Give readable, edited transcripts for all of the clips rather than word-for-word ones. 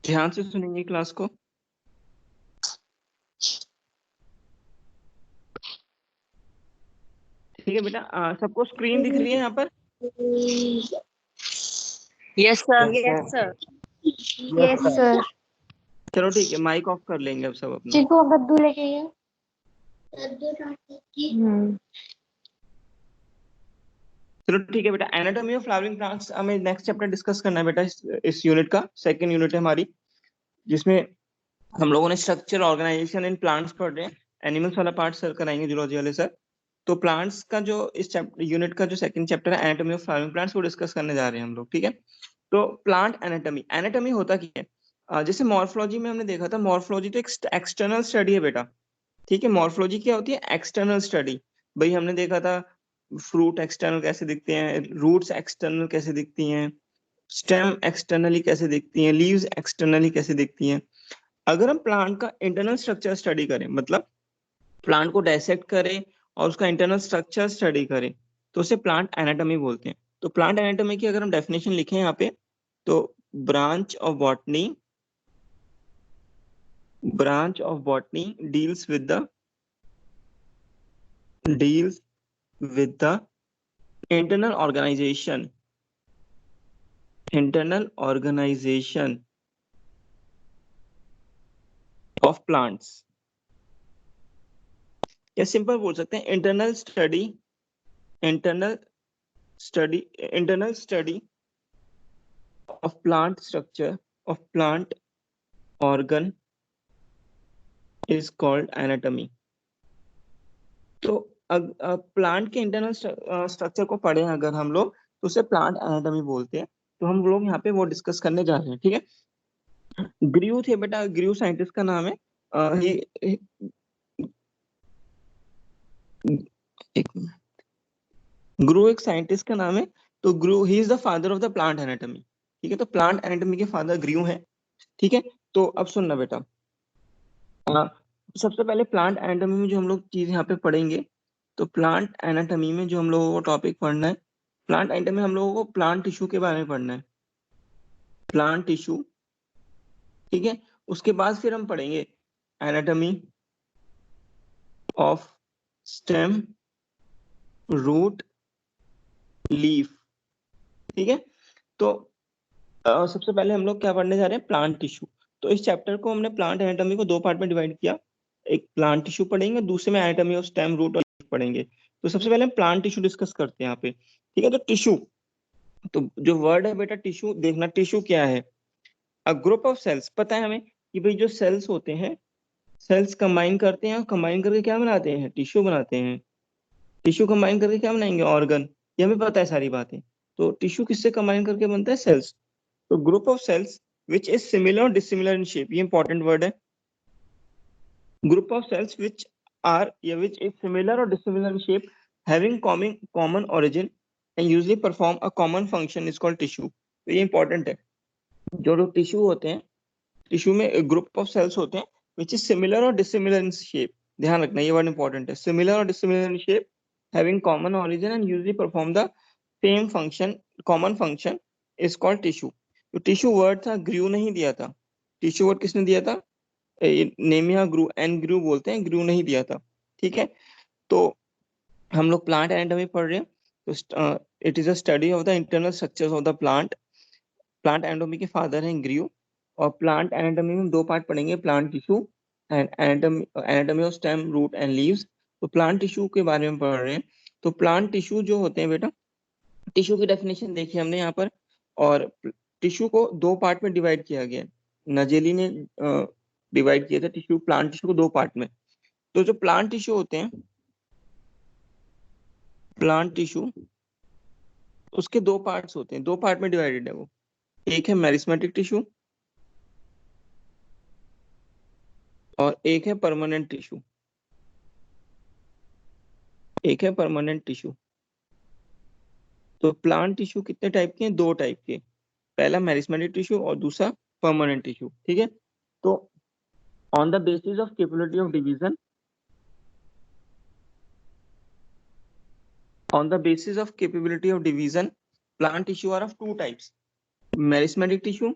ध्यान से सुनेंगे क्लास को। ठीक है बेटा, सबको स्क्रीन दिख रही है यहाँ पर? Yes sir. Yes sir. Yes sir. चलो ठीक है, माइक ऑफ कर लेंगे अब सब अपना। चिकू कद्दू लेके गया। चलो ठीक है बेटा, एनाटॉमी ऑफ फ्लावरिंग प्लांट्स हमें नेक्स्ट चैप्टर डिस्कस करना है बेटा। इस यूनिट का सेकंड यूनिट है हमारी, जिसमें हम लोगों ने स्ट्रक्चर ऑर्गेनाइजेशन इन प्लांट्स पढ़ रहे हैं। एनिमल्स वाला पार्ट सर कराएंगे, जूलॉजी वाले सर। तो प्लांट्स का जो इस यूनिट का जो सेकंड चैप्टर है एनाटॉमी ऑफ फ्लावरिंग प्लांट्स, वो डिस्कस करने जा रहे हैं हम लोग। ठीक है, तो प्लांट एनाटॉमी, एनाटॉमी होता क्या है? जैसे मॉर्फोलॉजी में हमने देखा था, मॉर्फोलॉजी तो एक एक्सटर्नल स्टडी है बेटा। ठीक है, मॉर्फोलॉजी क्या होती है? External study. भाई हमने देखा था फ्रूट एक्सटर्नल कैसे दिखते हैं, रूट्स एक्सटर्नल कैसे दिखती हैं, स्टेम एक्सटर्नली कैसे दिखती हैं, लीव्स एक्सटर्नली कैसे दिखती हैं। अगर हम प्लांट का इंटरनल स्ट्रक्चर स्टडी करें, मतलब प्लांट को डायसेक्ट करें और उसका इंटरनल स्ट्रक्चर स्टडी करें, तो उसे प्लांट एनाटॉमी बोलते हैं। तो प्लांट एनाटॉमी की अगर हम डेफिनेशन लिखें यहाँ पे, तो branch of botany deals with the internal organization of plants। या सिंपल बोल सकते हैं internal study of plant structure of plant organ is called anatomy। तो प्लांट के इंटरनल स्ट्रक्चर को पढ़े अगर हम लोग, तो उसे प्लांट एनाटॉमी बोलते हैं। तो हम लोग यहाँ पे वो डिस्कस करने जा रहे हैं। ठीक है, ग्रीव थे बेटा, ग्रीव साइंटिस्ट का नाम है। एक ग्रू एक साइंटिस्ट का नाम है। तो Grew he is the father of the plant anatomy. ठीक है, तो प्लांट एनाटॉमी के फादर ग्रू हैं। ठीक है, तो अब सुनना बेटा, सबसे पहले प्लांट एनाटॉमी में जो हम लोग चीज यहाँ पे पढ़ेंगे, तो प्लांट एनाटॉमी में जो हम लोगों को टॉपिक पढ़ना है, प्लांट एनाटॉमी में हम लोगों को प्लांट टिश्यू के बारे में पढ़ना है, प्लांट टिश्यू। ठीक है, उसके बाद फिर हम पढ़ेंगे anatomy of stem, root, leaf. ठीक है, तो सबसे पहले हम लोग क्या पढ़ने जा रहे हैं? Plant tissue. तो इस चैप्टर को हमने प्लांट एनाटॉमी को दो पार्ट में डिवाइड किया। एक प्लांट टिश्यू पढ़ेंगे, दूसरे में एनाटॉमी ऑफ स्टेम, रूट और लीफ पढ़ेंगे। तो सबसे पहले हम प्लांट टिश्यू डिस्कस करते हैं यहाँ पे। ठीक है, तो टिश्यू, तो जो वर्ड है बेटा टिश्यू, देखना टिश्यू क्या है? A group of cells. पता है हमें कि भाई जो सेल्स होते हैं, सेल्स कंबाइन करते हैं और कंबाइन करके क्या बनाते हैं? टिश्यू बनाते हैं। टिश्यू कंबाइन करके क्या बनाएंगे? ऑर्गन। ये हमें पता है सारी बातें। तो टिश्यू किससे कंबाइन करके बनता है? सेल्स। तो group of cells which is similar or dissimilar in shape, ये important word है। group of cells which is similar or dissimilar in shape, having common origin and usually perform a common function is called tissue। तो ये important है। जो लोग tissue होते हैं, tissue में एक ग्रुप ऑफ सेल्स होते हैं which is similar or dissimilar in shape। ध्यान रखना ये वर्ड इंपॉर्टेंट है, similar or dissimilar in shape, having common origin and usually perform the same function, common function is called tissue। तो tissue word था, ग्रू नहीं दिया था। टिश्यू वर्ड किसने दिया था? नेमिया ग्रू, एन ग्रू बोलते हैं, ग्रू नहीं दिया था। ठीक है, तो हम लोग प्लांट एनाटॉमी पढ़ रहे हैं। तो it is a study of the internal structures of the plant. Plant anatomy के फादर हैं ग्रू। और प्लांट एनाटॉमी में दो पार्ट पढ़ेंगे, plant tissue and anatomy of stem, root and leaves. तो प्लांट टिश्यू के बारे में पढ़ रहे हैं। तो प्लांट टिश्यू जो होते हैं बेटा, टिश्यू की डेफिनेशन देखी हमने यहाँ पर। और टिश्यू को दो पार्ट में डिवाइड किया गया है। नजेली ने डिवाइड किया था टिश्यू, प्लांट टिश्यू को दो पार्ट में। तो जो प्लांट टिश्यू होते हैं, प्लांट टिश्यू, उसके दो पार्ट्स होते हैं, दो पार्ट में डिवाइडेड है वो। एक है मेरिस्मेटिक टिश्यू और एक है परमानेंट टिश्यू। एक है परमानेंट टिश्यू। तो प्लांट टिश्यू कितने टाइप के हैं? दो टाइप के, पहला मेरिस्मेटिक टिश्यू और दूसरा परमानेंट टिश्यू। ठीक है, तो on the basis of capability of division, plant tissue are of two types, meristematic tissue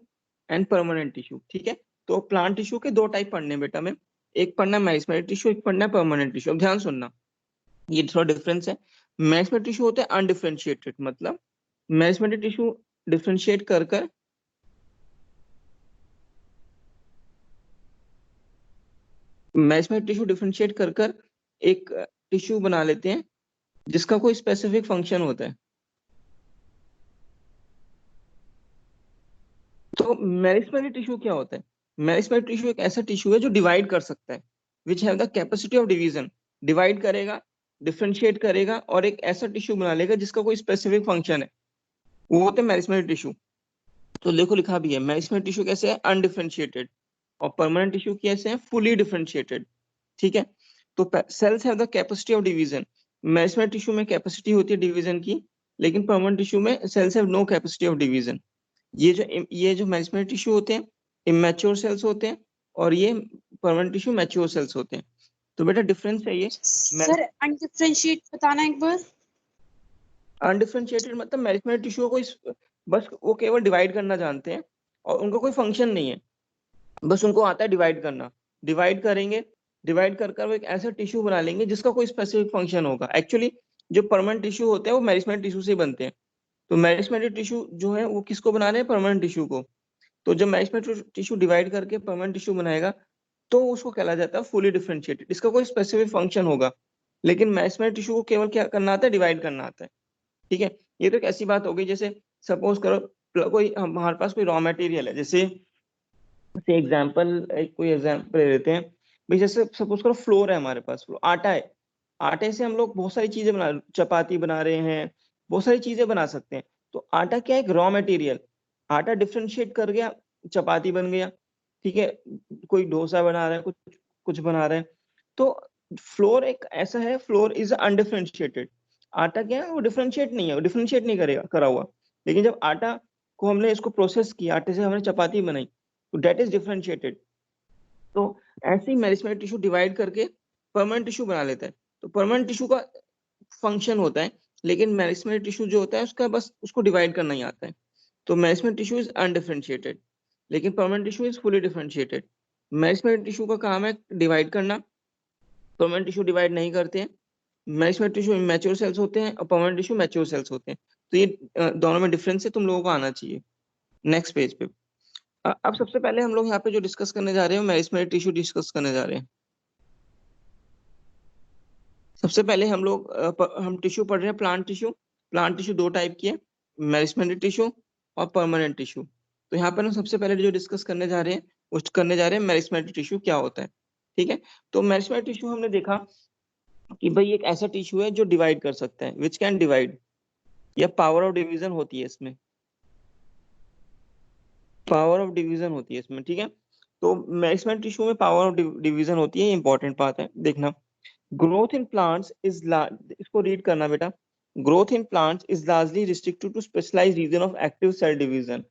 and permanent tissue. ठीक है, तो प्लांट टिश्यू के दो टाइप पढ़ने बेटा में, एक पढ़ना मेरिस्टेमेटिक टिश्यू, एक पढ़ना परमानेंट टिश्यू। अब ध्यान सुनना, ये थोड़ा डिफरेंस है। मेरिस्टेमेटिक टिश्यू होते हैं अनडिफरेंशिएटेड, मतलब मेरिस्टेमेटिक टिश्यू डिफरेंशिएट कर कर मेरिस्टेमेटिक टिश्यू डिफरेंशिएट कर कर एक टिश्यू बना लेते हैं जिसका कोई स्पेसिफिक फंक्शन होता है। तो मेरिस्टेमेटिक टिश्यू क्या होता है? मेरिस्टेमेटिक टिश्यू एक ऐसा टिश्यू है जो डिवाइड कर सकता है, which have the capacity of division. Divide करेगा, डिफरेंशिएट करेगा और एक ऐसा टिश्यू बना लेगा जिसका कोई स्पेसिफिक फंक्शन है, वो होते हैं मेरिस्टेमेटिक टिश्यू। तो देखो लिखा भी है, मेरिस्टेमेटिक टिश्यू कैसे है? अनडिफरेंशिएटेड। और परमानेंट टिश्यू कैसे है? Fully differentiated. ठीक है, तो cells have the capacity of division. Meristematic tissue में कैपेसिटी होती है डिवीजन की, लेकिन परमानेंट टिश्यू में cells have no capacity of division. ये जो मेरिस्टेमेटिक टिश्यू होते हैं इमैच्योर सेल्स होते हैं, और ये परमानेंट टिश्यू मैच्योर सेल्स होते हैं। तो बेटा डिफरेंस है ये। सर अनडिफरेंशिएट बताना एक बार। अनडिफरेंशिएटेड मतलब मेरिस्टेमेटिक टिश्यू को बस वो केवल डिवाइड करना जानते हैं और उनका कोई फंक्शन नहीं है, बस उनको आता है डिवाइड करना। डिवाइड करेंगे, डिवाइड कर कर वो एक ऐसा टिश्यू बना लेंगे जिसका कोई स्पेसिफिक फंक्शन होगा। एक्चुअली जो परमानेंट टिश्यू होते हैं वो मेरिस्टेमेटिक टिश्यू से बनते हैं। तो मेरिस्टेमेटिक टिश्यू जो है वो किसको बना रहे हैं? परमानेंट टिश्यू को। तो जब मेरिस्टेमेटिक टिश्यू डिवाइड करके परमानेंट टिश्यू बनाएगा तो उसको कहला जाता है फुली डिफरेंशिएटेड। इसका कोई स्पेसिफिक फंक्शन होगा, लेकिन मेरिस्टेमेटिक टिश्यू को केवल क्या करना आता है? डिवाइड करना आता है। ठीक है, ये तो एक ऐसी बात हो गई जैसे सपोज करो कोई हमारे पास कोई रॉ मटेरियल है, जैसे कोई एग्जांपल ले लेते हैं भाई, जैसे सपोज करो फ्लोर है हमारे पास, आटा है। आटे से हम लोग बहुत सारी चीजें बना, चपाती बना रहे हैं, बहुत सारी चीजें बना सकते हैं। तो आटा क्या है? एक रॉ मटेरियल। आटा डिफरेंशिएट कर गया, चपाती बन गया। ठीक है, कोई डोसा बना रहा है, कुछ कुछ बना रहा है। तो फ्लोर एक ऐसा है, फ्लोर इज अनडिफरेंशिएटेड। आटा क्या है? वो डिफरेंशिएट नहीं है, वो डिफरेंशिएट नहीं करेगा करा हुआ। लेकिन जब आटा को हमने इसको प्रोसेस किया, आटे से हमने चपाती बनाई, तो डेट इज डिफरेंशिएटेड। तो ऐसे ही मेरिस्टेमेटिक टिश्यू डिवाइड करके परमानेंट टिश्यू बना लेता है। तो परमानेंट टिश्यू का फंक्शन होता है, लेकिन मेरिस्टेमेटिक टिश्यू जो होता है उसका बस उसको डिवाइड करना ही आता है। तो मेरिस्टेमेटिक टिश्यू इज अनडिफरेंशिएटेड, लेकिन permanent tissue is fully differentiated. Meristematic tissue का काम है डिवाइड करना, परमानेंट टिश्यू डिवाइड नहीं करते हैं। मेरिस्टेमेटिक टिश्यू इमैच्योर सेल्स होते हैं और परमानेंट टिश्यू मैच्योर सेल्स होते हैं। तो ये दोनों में डिफरेंस है, तुम लोगों को आना चाहिए। नेक्स्ट पेज पे अब सबसे पहले हम लोग यहाँ पे जो डिस्कस करने जा रहे हैं मेरिस्टेमेटिक टिश्यू डिस्कस करने जा रहे हैं। सबसे पहले हम लोग हम टिश्यू पढ़ रहे हैं प्लांट टिश्यू। प्लांट टिश्यू दो टाइप की है, मेरिस्टेमेटिक टिश्यू और परमानेंट टिश्यू। तो यहाँ पर हम सबसे पहले जो डिस्कस करने जा रहे हैं मेरिस्टेमेटिक टिश्यू क्या होता है। ठीक है, तो मेरिस्टेमेटिक टिश्यू हमने देखा कि भाई एक ऐसा टिश्यू है जो डिवाइड कर सकता है, विच कैन डिवाइड, या पावर ऑफ डिवीजन होती है इसमें, पावर ऑफ डिवीजन होती है इसमें। ठीक है, तो मेरिस्टेमेटिक टिश्यू में पावर ऑफ डिवीजन होती है, इंपॉर्टेंट बात है देखना। ग्रोथ इन प्लांट्स इज, इसको रीड करना बेटा। Growth in plants is largely restricted to specialised region of active cell division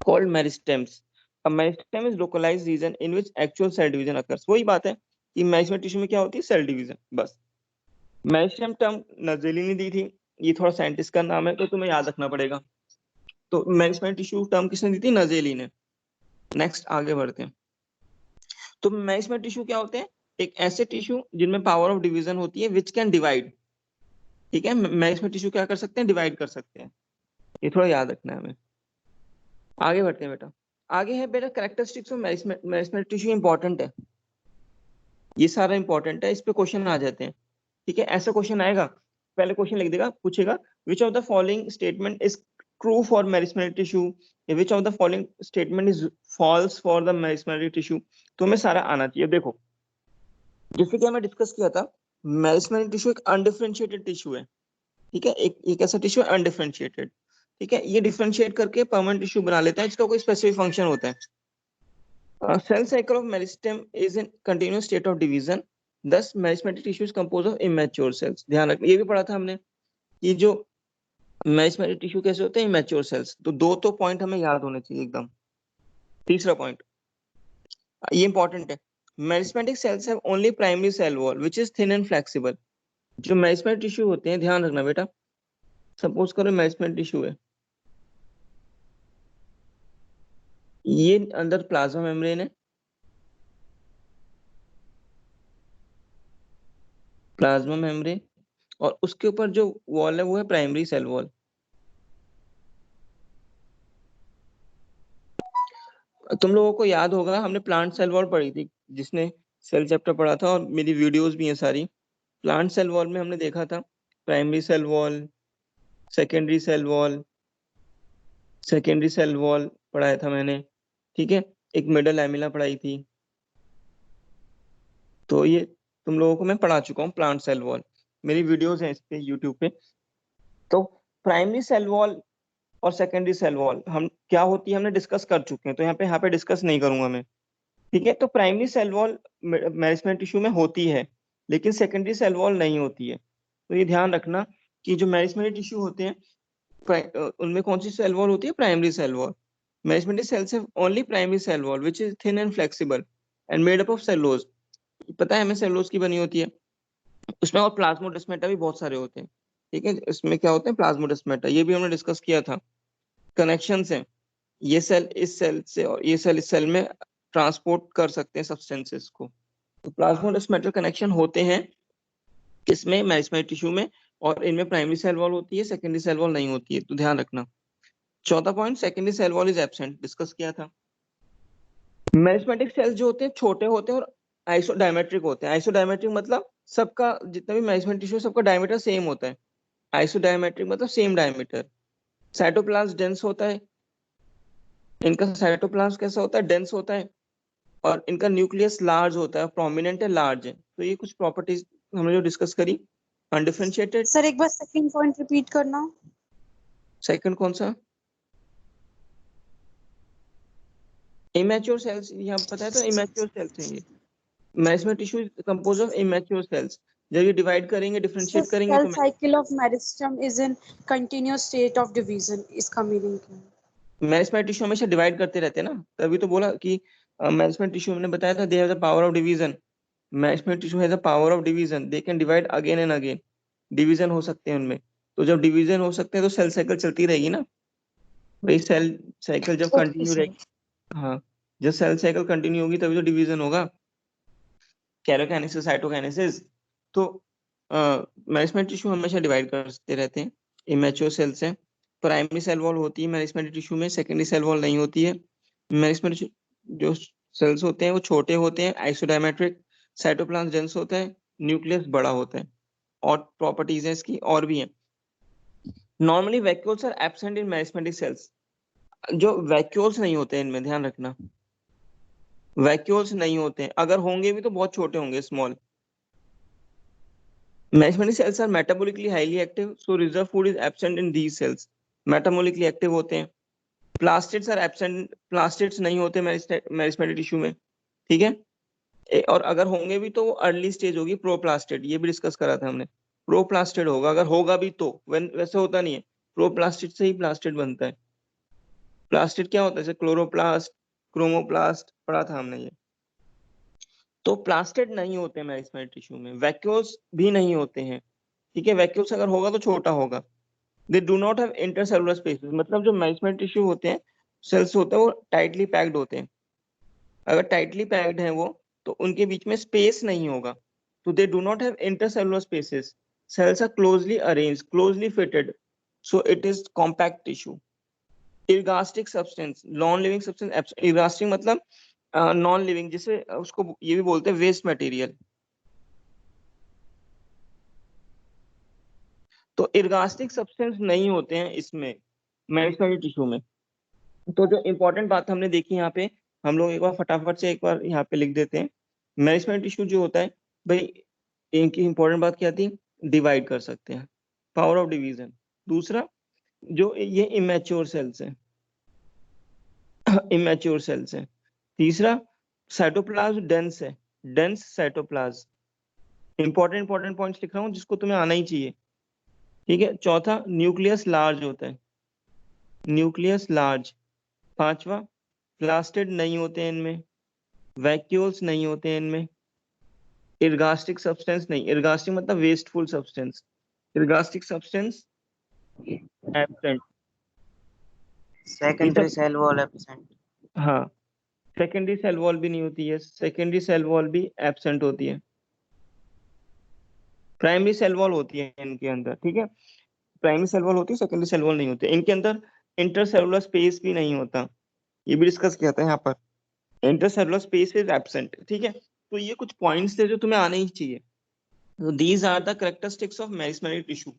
called meristems. A meristem is localised region in which actual cell division occurs. वही बात है कि meristematic tissue में क्या होती है? Cell division. बस मेरिस्टेम टर्म नजेली ने दी थी, ये थोड़ा साइंटिस्ट का नाम है तो तुम्हें याद रखना पड़ेगा। तो मेरिस्टेमेटिक टिश्यू टर्म किसने दी थी? नजेली ने। नेक्स्ट आगे बढ़ते हैं। तो मेरिस्टेमेटिक टिश्यू क्या होते हैं? एक ऐसे टिश्यू जिनमें पावर ऑफ डिवीजन होती है, विच कैन डिवाइड। ठीक है, मेरिस्टेमेटिक टिश्यू क्या कर सकते हैं? डिवाइड कर सकते हैं। ये थोड़ा याद रखना है हमें। आगे बढ़ते हैं बेटा। आगे है बेटा characteristics of meristematic tissue. Important है, ये सारा इंपॉर्टेंट है, इस पे क्वेश्चन आ जाते हैं। ठीक है, ऐसा क्वेश्चन आएगा, पहले क्वेश्चन लिख देगा, पूछेगा which of the following statement is true for meristematic tissue, which of the following statement is false for the meristematic tissue. तो हमें सारा आना चाहिए। देखो जैसे कि हमें डिस्कस किया था, मेरिस्टेमेटिक टिश्यू एक अनडिफरेंशिएटेड टिश्यू है। ठीक है, एक ऐसा टिश्यू है अनडिफरेंशिएटेड। ठीक है, ये डिफरेंशिएट करके परमानेंट टिश्यू बना लेता है जिसका कोई स्पेसिफिक फंक्शन होता है। Cell cycle of meristem is in continuous state of division, thus meristematic tissue is composed of immature cells. ध्यान रखना, ये भी पढ़ा था हमने कि जो मेरिस्टेमेटिक टिश्यू कैसे होते हैं? Immature cells. तो दो तो पॉइंट हमें याद होने चाहिए एकदम। तीसरा पॉइंट ये इंपॉर्टेंट है, meristematic cells have only primary cell wall which is thin and flexible. जो मेरिस्टेमेटिक टिश्यू होते हैं, ध्यान रखना बेटा, सपोज करो मेरिस्टेमेटिक टिश्यू है, ये अंदर प्लाज्मा मेम्ब्रेन है, प्लाज्मा मेम्ब्रेन, और उसके ऊपर जो वॉल है वो है प्राइमरी सेल वॉल। तुम लोगों को याद होगा हमने प्लांट सेल वॉल पढ़ी थी, जिसने सेल चैप्टर पढ़ा था, और मेरी वीडियोस भी हैं सारी। प्लांट सेल वॉल में हमने देखा था primary cell wall, secondary cell wall, secondary cell wall पढ़ाया था मैंने, ठीक है। एक मिडल लैमेला पढ़ाई थी। तो ये तुम लोगों को मैं पढ़ा चुका हूँ प्लांट सेल वॉल, मेरी वीडियोस हैं इस पे यूट्यूब पे। तो प्राइमरी सेल वॉल और सेकेंडरी सेल वॉल हम क्या होती है हमने डिस्कस कर चुके हैं, तो यहाँ पे डिस्कस नहीं करूंगा मैं, ठीक है। तो primary cell wall meristem tissue में होती है, लेकिन सेकेंडरी सेल वॉल नहीं होती है। तो ये ध्यान रखना कि जो मेरिस्टेमेटिक टिश्यू होते हैं उनमें कौन सी सेल वॉल होती है, primary cell wall. Meristematic cells have only primary cell wall which is thin and flexible and made up of cellulose. पता है हमें सेलुलोज की बनी होती है। उसमें और प्लाज्मोडेस्माटा भी बहुत सारे होते हैं, ठीक है। इसमें क्या होते हैं प्लाज्मोडेस्माटा, ये भी हमने डिस्कस किया था। कनेक्शंस हैं, ये सेल इस सेल से और ये सेल इस सेल में ट्रांसपोर्ट कर सकते हैं सब्सटेंसेस को। तो प्लाज्मोडेस्माटल कनेक्शन होते हैं किसमें, मेरिस्टेमेटिक टिश्यू में, और इनमें प्राइमरी सेल वॉल होती है, सेकेंडरी सेल वॉल नहीं होती है, तो ध्यान रखना। चौथा point, secondary cell wall is absent, discuss किया था। मेरिस्टेमेटिक सेल्स जो होते हैं छोटे होते हैं और आइसोडायमेट्रिक होते हैं। आइसोडायमेट्रिक मतलब सबका जितना भी मेरिस्टेमेटिक टिश्यू है सबका डायमीटर सेम होता है। आइसोडायमेट्रिक मतलब सेम डायमीटर। साइटोप्लाज्म डेंस होता है, इनका साइटोप्लाज्म कैसा होता है, डेंस होता है, और इनका न्यूक्लियस लार्ज होता है, प्रोमिनेंट है, लार्ज है। तो ये कुछ प्रॉपर्टीज हमने जो डिस्कस करी। अनडिफरेंशिएटेड। सर एक बार सेकंड पॉइंट रिपीट करना। सेकंड कौन सा, इमेच्योर सेल्स, यहाँ पता है तो इमेच्योर सेल्स हैं ये। Meristematic tissue is compose of immature cells. जब ये डिवाइड करेंगे, सर डिफरेंशिएट करेंगे सेल तो cycle of meristem is in continuous state of division, इसका मीनिंग क्या है? मेरिस्टेमेटिक टिश्यू हमेशा डिवाइड करते रहते हैं ना, तभी तो बोला कि मेरिस्टेमेटिक टिश्यू हमने बताया था they have the power of division. Meristematic tissue has the power of division, they can divide again and again. Division हो सकते हैं उनमें। तो जब डिवीजन हो सकते हैं तो सेल साइकिल चलती रहेगी ना। वही सेल साइकिल जब ओके कंटिन्यू सर। रहेगी, हाँ, जब सेल साइकिल कंटिन्यू होगी तभी तो डिवीजन होगा, कैरोकाइनेसिस साइटोकाइनेसिस। तो मेरिस्टेमेटिक टिश्यू हमेशा डिवाइड करते रहते हैं। इमेच्योर सेल्स हैं। प्राइमरी सेल वॉल होती है मेरिस्टेमेटिक टिश्यू में, सेकेंडरी सेल वॉल नहीं होती है। मेरिस्टेमेटिक जो सेल्स होते हैं वो छोटे होते हैं, आइसोडायमेट्रिक, साइटोप्लाज्म डेंस होता है, न्यूक्लियस बड़ा होता है। और प्रॉपर्टीज हैं इसकी और भी हैं। Normally vacuoles are absent in meristematic cells. जो वैक्यूल्स नहीं होते हैं इनमें, ध्यान रखना, वैक्यूल्स नहीं होते हैं, अगर होंगे भी तो बहुत छोटे होंगे, small. Meristematic cells are metabolically highly active, so reserve food is absent in these cells. Metabolically active होते हैं। प्लास्टिड्स आर एब्सेंट, प्लास्टिड्स नहीं होते मेरिस्टेमेटिक टिश्यू में, ठीक है। और अगर होंगे भी तो वो अर्ली स्टेज होगी, प्रोप्लास्टिड, ये भी डिस्कस करा था हमने। प्रोप्लास्टिड होगा अगर होगा भी तो, वैसे होता नहीं है। प्रोप्लास्टिड से ही प्लास्टिड बनता है। प्लास्टिड क्या होता है, जैसे क्लोरोप्लास्ट, क्रोमोप्लास्ट पढ़ा था हमने ये। तो प्लास्टिड नहीं होते हैं मेरिस्टेमेटिक टिश्यू में, वैक्यूल्स भी नहीं होते हैं, ठीक है। वैक्यूल्स अगर होगा तो छोटा होगा। दे do not have intercellular spaces, मतलब जो मेरिस्टेमेटिक टिश्यू होते हैं, सेल्स होते हैं, वो टाइटली पैक्ड होते हैं। अगर टाइटली पैक्ड है वो, तो उनके बीच में स्पेस नहीं होगा। तो they do not have intercellular spaces. Cells are closely arranged, closely fitted, so it is compact tissue. Ergastic substance, non living substance. Ergastic मतलब नॉन लिविंग, जिसे उसको ये भी बोलते हैं वेस्ट मटेरियल। तो इर्गास्टिक सब्सटेंस नहीं होते हैं इसमें, मेरिस्टेमेटिक टिश्यू में। तो जो इंपॉर्टेंट बात हमने देखी यहाँ पे, हम लोग एक बार फटाफट से एक बार यहाँ पे लिख देते हैं। मेरिस्टेमेटिक टिश्यू जो होता है भाई, इनकी इंपॉर्टेंट बात क्या थी, डिवाइड कर सकते हैं, पावर ऑफ डिवीजन। दूसरा, जो ये इमेच्योर सेल्स है, इमेच्योर सेल्स है। तीसरा, साइटोप्लाज्म डेंस है, डेंस साइटोप्लाज्म। इंपॉर्टेंट पॉइंट्स लिख रहा हूँ जिसको तुम्हें आना ही चाहिए, ठीक है। चौथा, न्यूक्लियस लार्ज होता है, न्यूक्लियस लार्ज। पांचवा, प्लास्टिड नहीं होते हैं इनमें, वैक्यूल्स नहीं होते हैं इनमें, इर्गास्टिक सब्सटेंस नहीं, इर्गास्टिक मतलब wasteful substance, ergastic substance absent. Secondary cell wall absent. हाँ, सेकेंडरी सेल वॉल भी नहीं होती है, सेकेंडरी सेल वॉल भी एब्सेंट होती है, प्राइमरी सेल वॉल होती है इनके अंदर, ठीक है। प्राइमरी सेल वॉल होती है, सेकेंडरी सेल वॉल नहीं होती, इनके अंदर इंटरसेलुलर स्पेस भी नहीं होता, ये भी डिस्कस किया था यहाँ पर, इंटरसेलुलर स्पेस इज एब्सेंट, ठीक है। तो ये कुछ पॉइंट्स थे जो तुम्हें आने ही चाहिए। तो these are the characteristics of meristematic tissue.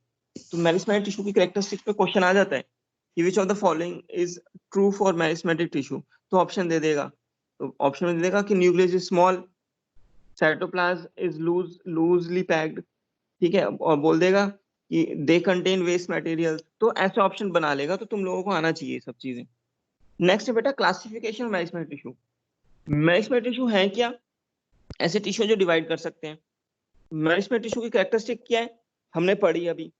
तो मेरिस्टेमेटिक टिश्यू की कैरेक्टरिस्टिक्स पे क्वेश्चन आ जाता है कि which of the following is true for meristematic tissue, तो ऑप्शन दे देगा, तो ऑप्शन में दे देगा कि nucleus is small, cytoplasm is loosely packed, ठीक है, और बोल देगा कि दे कंटेन वेस्ट मटेरियल, तो ऐसे ऑप्शन बना लेगा, तो तुम लोगों को आना चाहिए सब चीजें। नेक्स्ट है बेटा classification meristematic tissue. Meristematic tissue है क्या? ऐसे टिश्यू जो डिवाइड कर सकते हैं। मेरिस्टेमेटिक टिश्यू की कैरेक्टरिस्टिक क्या है, हमने पढ़ी अभी,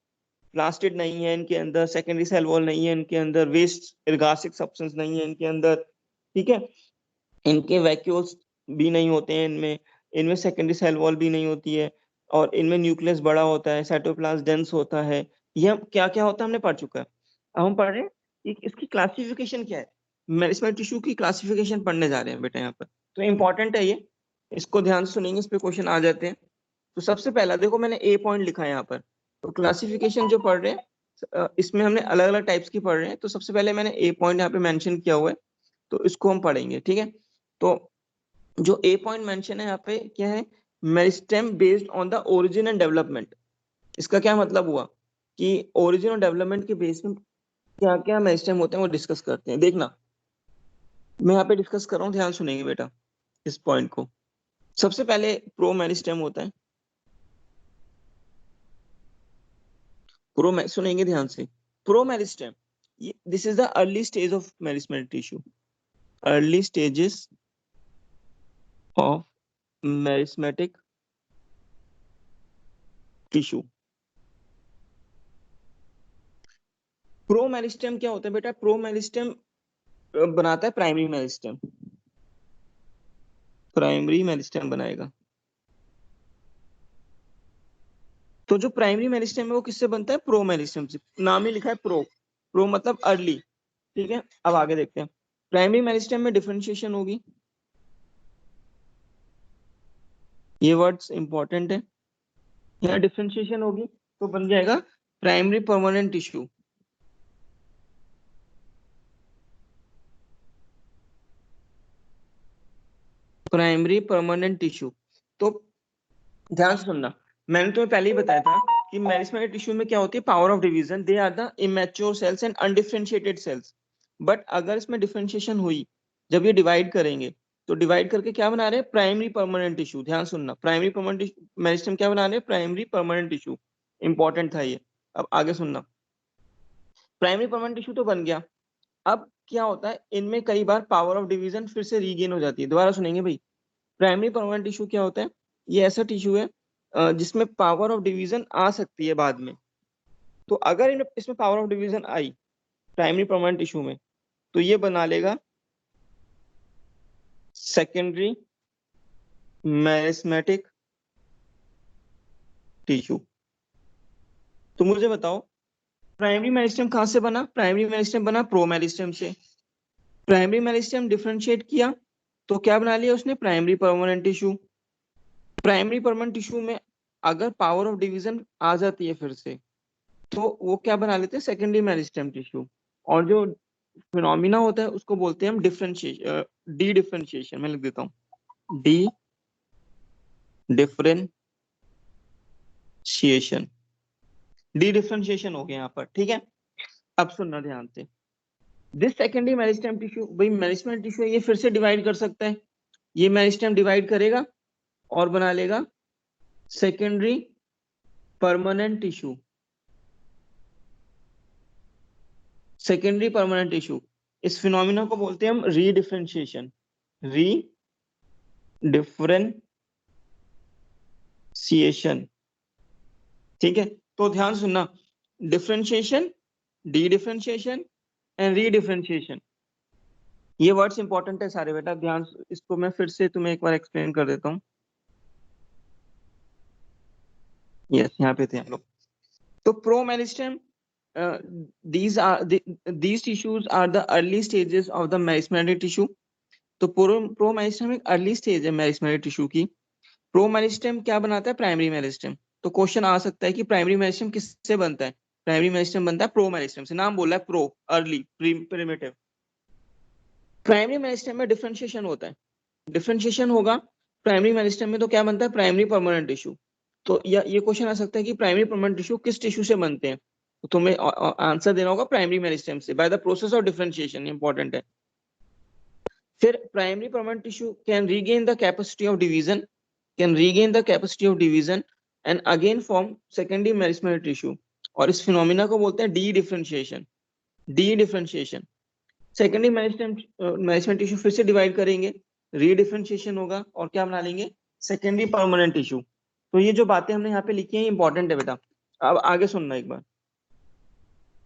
प्लास्टिड नहीं है इनके अंदर, सेकेंडरी सेल वॉल नहीं है इनके अंदर, वेस्ट एर्गासिक सब्सटेंस नहीं है इनके अंदर, ठीक है, इनके वैक्यूल्स भी नहीं होते हैं, इनमें इनमें सेकेंडरी सेल वॉल भी नहीं होती है, और इनमें न्यूक्लियस बड़ा होता है, साइटोप्लाज्म डेंस होता है, ये क्या क्या होता है हमने पढ़ चुका है। अब हम पढ़ रहे हैं कि इसकी क्लासिफिकेशन क्या है, मेरिस्टेमेटिक टिश्यू की क्लासिफिकेशन पढ़ने जा रहे हैं बेटा यहाँ पर, तो इंपॉर्टेंट है ये, इसको ध्यान से सुनेंगे, इस पे क्वेश्चन आ जाते हैं। तो सबसे पहला देखो मैंने ए पॉइंट लिखा है यहाँ पर, तो क्लासिफिकेशन जो पढ़ रहे हैं इसमें हमने अलग अलग टाइप्स की पढ़ रहे हैं, तो सबसे पहले मैंने ए पॉइंट यहाँ पे मेंशन किया हुआ है, तो इसको हम पढ़ेंगे, ठीक है। तो जो ए पॉइंट मेंशन है यहाँ पे क्या है, meristem based on the origin and development. इसका क्या मतलब हुआ कि ओरिजिन और डेवलपमेंट के बेस में क्या क्या मेरिस्टेम होते हैं वो डिस्कस करते हैं। देखना मैं यहाँ पे डिस्कस कर रहा हूँ, ध्यान सुनेंगे बेटा इस पॉइंट को। सबसे पहले प्रो मेरिस्टेम होता है, सुनेंगे ध्यान से, pro meristem, this is the early stage of meristematic tissue, early stages of meristematic tissue. Pro meristem क्या होता है बेटा, प्रो मेरिस्टेम बनाता है प्राइमरी मेरिस्टेम, प्राइमरी मेरिस्टेम बनाएगा। तो जो प्राइमरी मेरिस्टेम है वो किससे बनता है, प्रो मेरिस्टेम से, नाम ही लिखा है प्रो, प्रो मतलब अर्ली, ठीक है। अब आगे देखते हैं, प्राइमरी मेरिस्टेम में डिफरेंशिएशन होगी, ये वर्ड्स इंपॉर्टेंट है, यहाँ डिफरेंशिएशन होगी तो बन जाएगा primary permanent tissue, primary permanent tissue. तो ध्यान से सुनना, मैंने तुम्हें पहले ही बताया था कि मेरिस्टेमेटिक टिश्यू में क्या होती है, power of division, they are the immature cells and undifferentiated cells. But अगर इसमें डिफरेंशिएशन हुई, जब ये डिवाइड करेंगे, तो डिवाइड करके क्या बना रहे हैं, प्राइमरी परमानेंट टिश्यू। ध्यान सुनना, प्राइमरी परमानेंट मेरिस्टेम क्या बना रहे हैं, प्राइमरी परमानेंट टिश्यू, इंपॉर्टेंट था ये। अब आगे सुनना, प्राइमरी परमानेंट टिश्यू तो बन गया, अब क्या होता है, इनमें कई बार पावर ऑफ डिवीजन फिर से रीगेन हो जाती है। दोबारा सुनेंगे भाई, प्राइमरी परमानेंट टिश्यू क्या होता है, ये ऐसा टिश्यू है जिसमें पावर ऑफ डिवीजन आ सकती है बाद में। तो अगर इसमें power of division I primary permanent tissue में, तो ये बना लेगा सेकेंडरी मेरिस्टेमेटिक टिश्यू। तो मुझे बताओ प्राइमरी मेरिस्टेम कहां से बना, प्राइमरी मेरिस्टेम बना प्रो मेरिस्टेम से, प्राइमरी मेरिस्टेम डिफरेंशिएट किया तो क्या बना लिया उसने, primary permanent tissue. Primary permanent tissue में अगर पावर ऑफ डिवीजन आ जाती है फिर से, तो वो क्या बना लेते हैं, सेकेंडरी मेरिस्टेम टिश्यू। और जो फिनोमिना होता है उसको बोलते हैं हम डिफरेंशिएशन, डी डिफरेंशिएशन, मैं लिख देता हूँ डी डिफरेंशिएशन, डी डिफरेंशिएशन हो गया यहाँ पर, ठीक है। अब सुनना ध्यान से, दिस सेकेंडरी मेरिस्टेम टिश्यू, भाई मेरिस्टेम टिश्यू ये फिर से डिवाइड कर सकता है, ये मेरिस्टेम डिवाइड करेगा और बना लेगा secondary permanent tissue, secondary permanent tissue. इस फिनोमिना को बोलते हैं हम रीडिफरेंशिएशन, रीडिफरेंशिएशन, ठीक है। तो ध्यान सुनना, डिफरेंशिएशन, डी डिफरेंशिएशन एंड रीडिफरेंशिएशन, ये वर्ड्स इंपॉर्टेंट है सारे बेटा, ध्यान, इसको मैं फिर से तुम्हें एक बार एक्सप्लेन कर देता हूँ। यस, यहाँ पे थे हम लोग। तो pro meristem, these tissues are the early stages of the meristematic tissue, तो प्रो मेरिस्टेम एक अर्ली स्टेज है मेरिस्टेमेटिक टिश्यू की। प्रो मेरिस्टेम क्या बनाता है? Primary meristem. तो क्वेश्चन आ सकता है कि प्राइमरी मेरिस्टेम किससे बनता है? प्राइमरी मेरिस्टेम बनता है प्रो मेरिस्टेम से, नाम बोला है pro, early, primitive. Primary meristem में डिफरेंशिएशन होता है, डिफरेंशिएशन होगा प्राइमरी मेरिस्टेम में, तो क्या बनता है? Primary permanent tissue. तो ये क्वेश्चन आ सकता है कि प्राइमरी परमानेंट टिश्यू किस टिश्यू से बनते हैं? तो तुम्हें आंसर देना होगा प्राइमरी मेरिस्टेम से, by the process of differentiation, important है। फिर primary permanent tissue can regain the capacity of division, can regain the capacity of division and again form secondary meristematic tissue, और इस फिनोमिना को बोलते हैं D differentiation. D differentiation, secondary meristematic tissue फिर से divide करेंगे, रीडिफरेंशिएशन होगा और क्या बना लेंगे? Secondary permanent tissue. तो ये जो बातें हमने यहाँ पे लिखी हैं इंपॉर्टेंट है बेटा। अब आगे सुनना एक बार।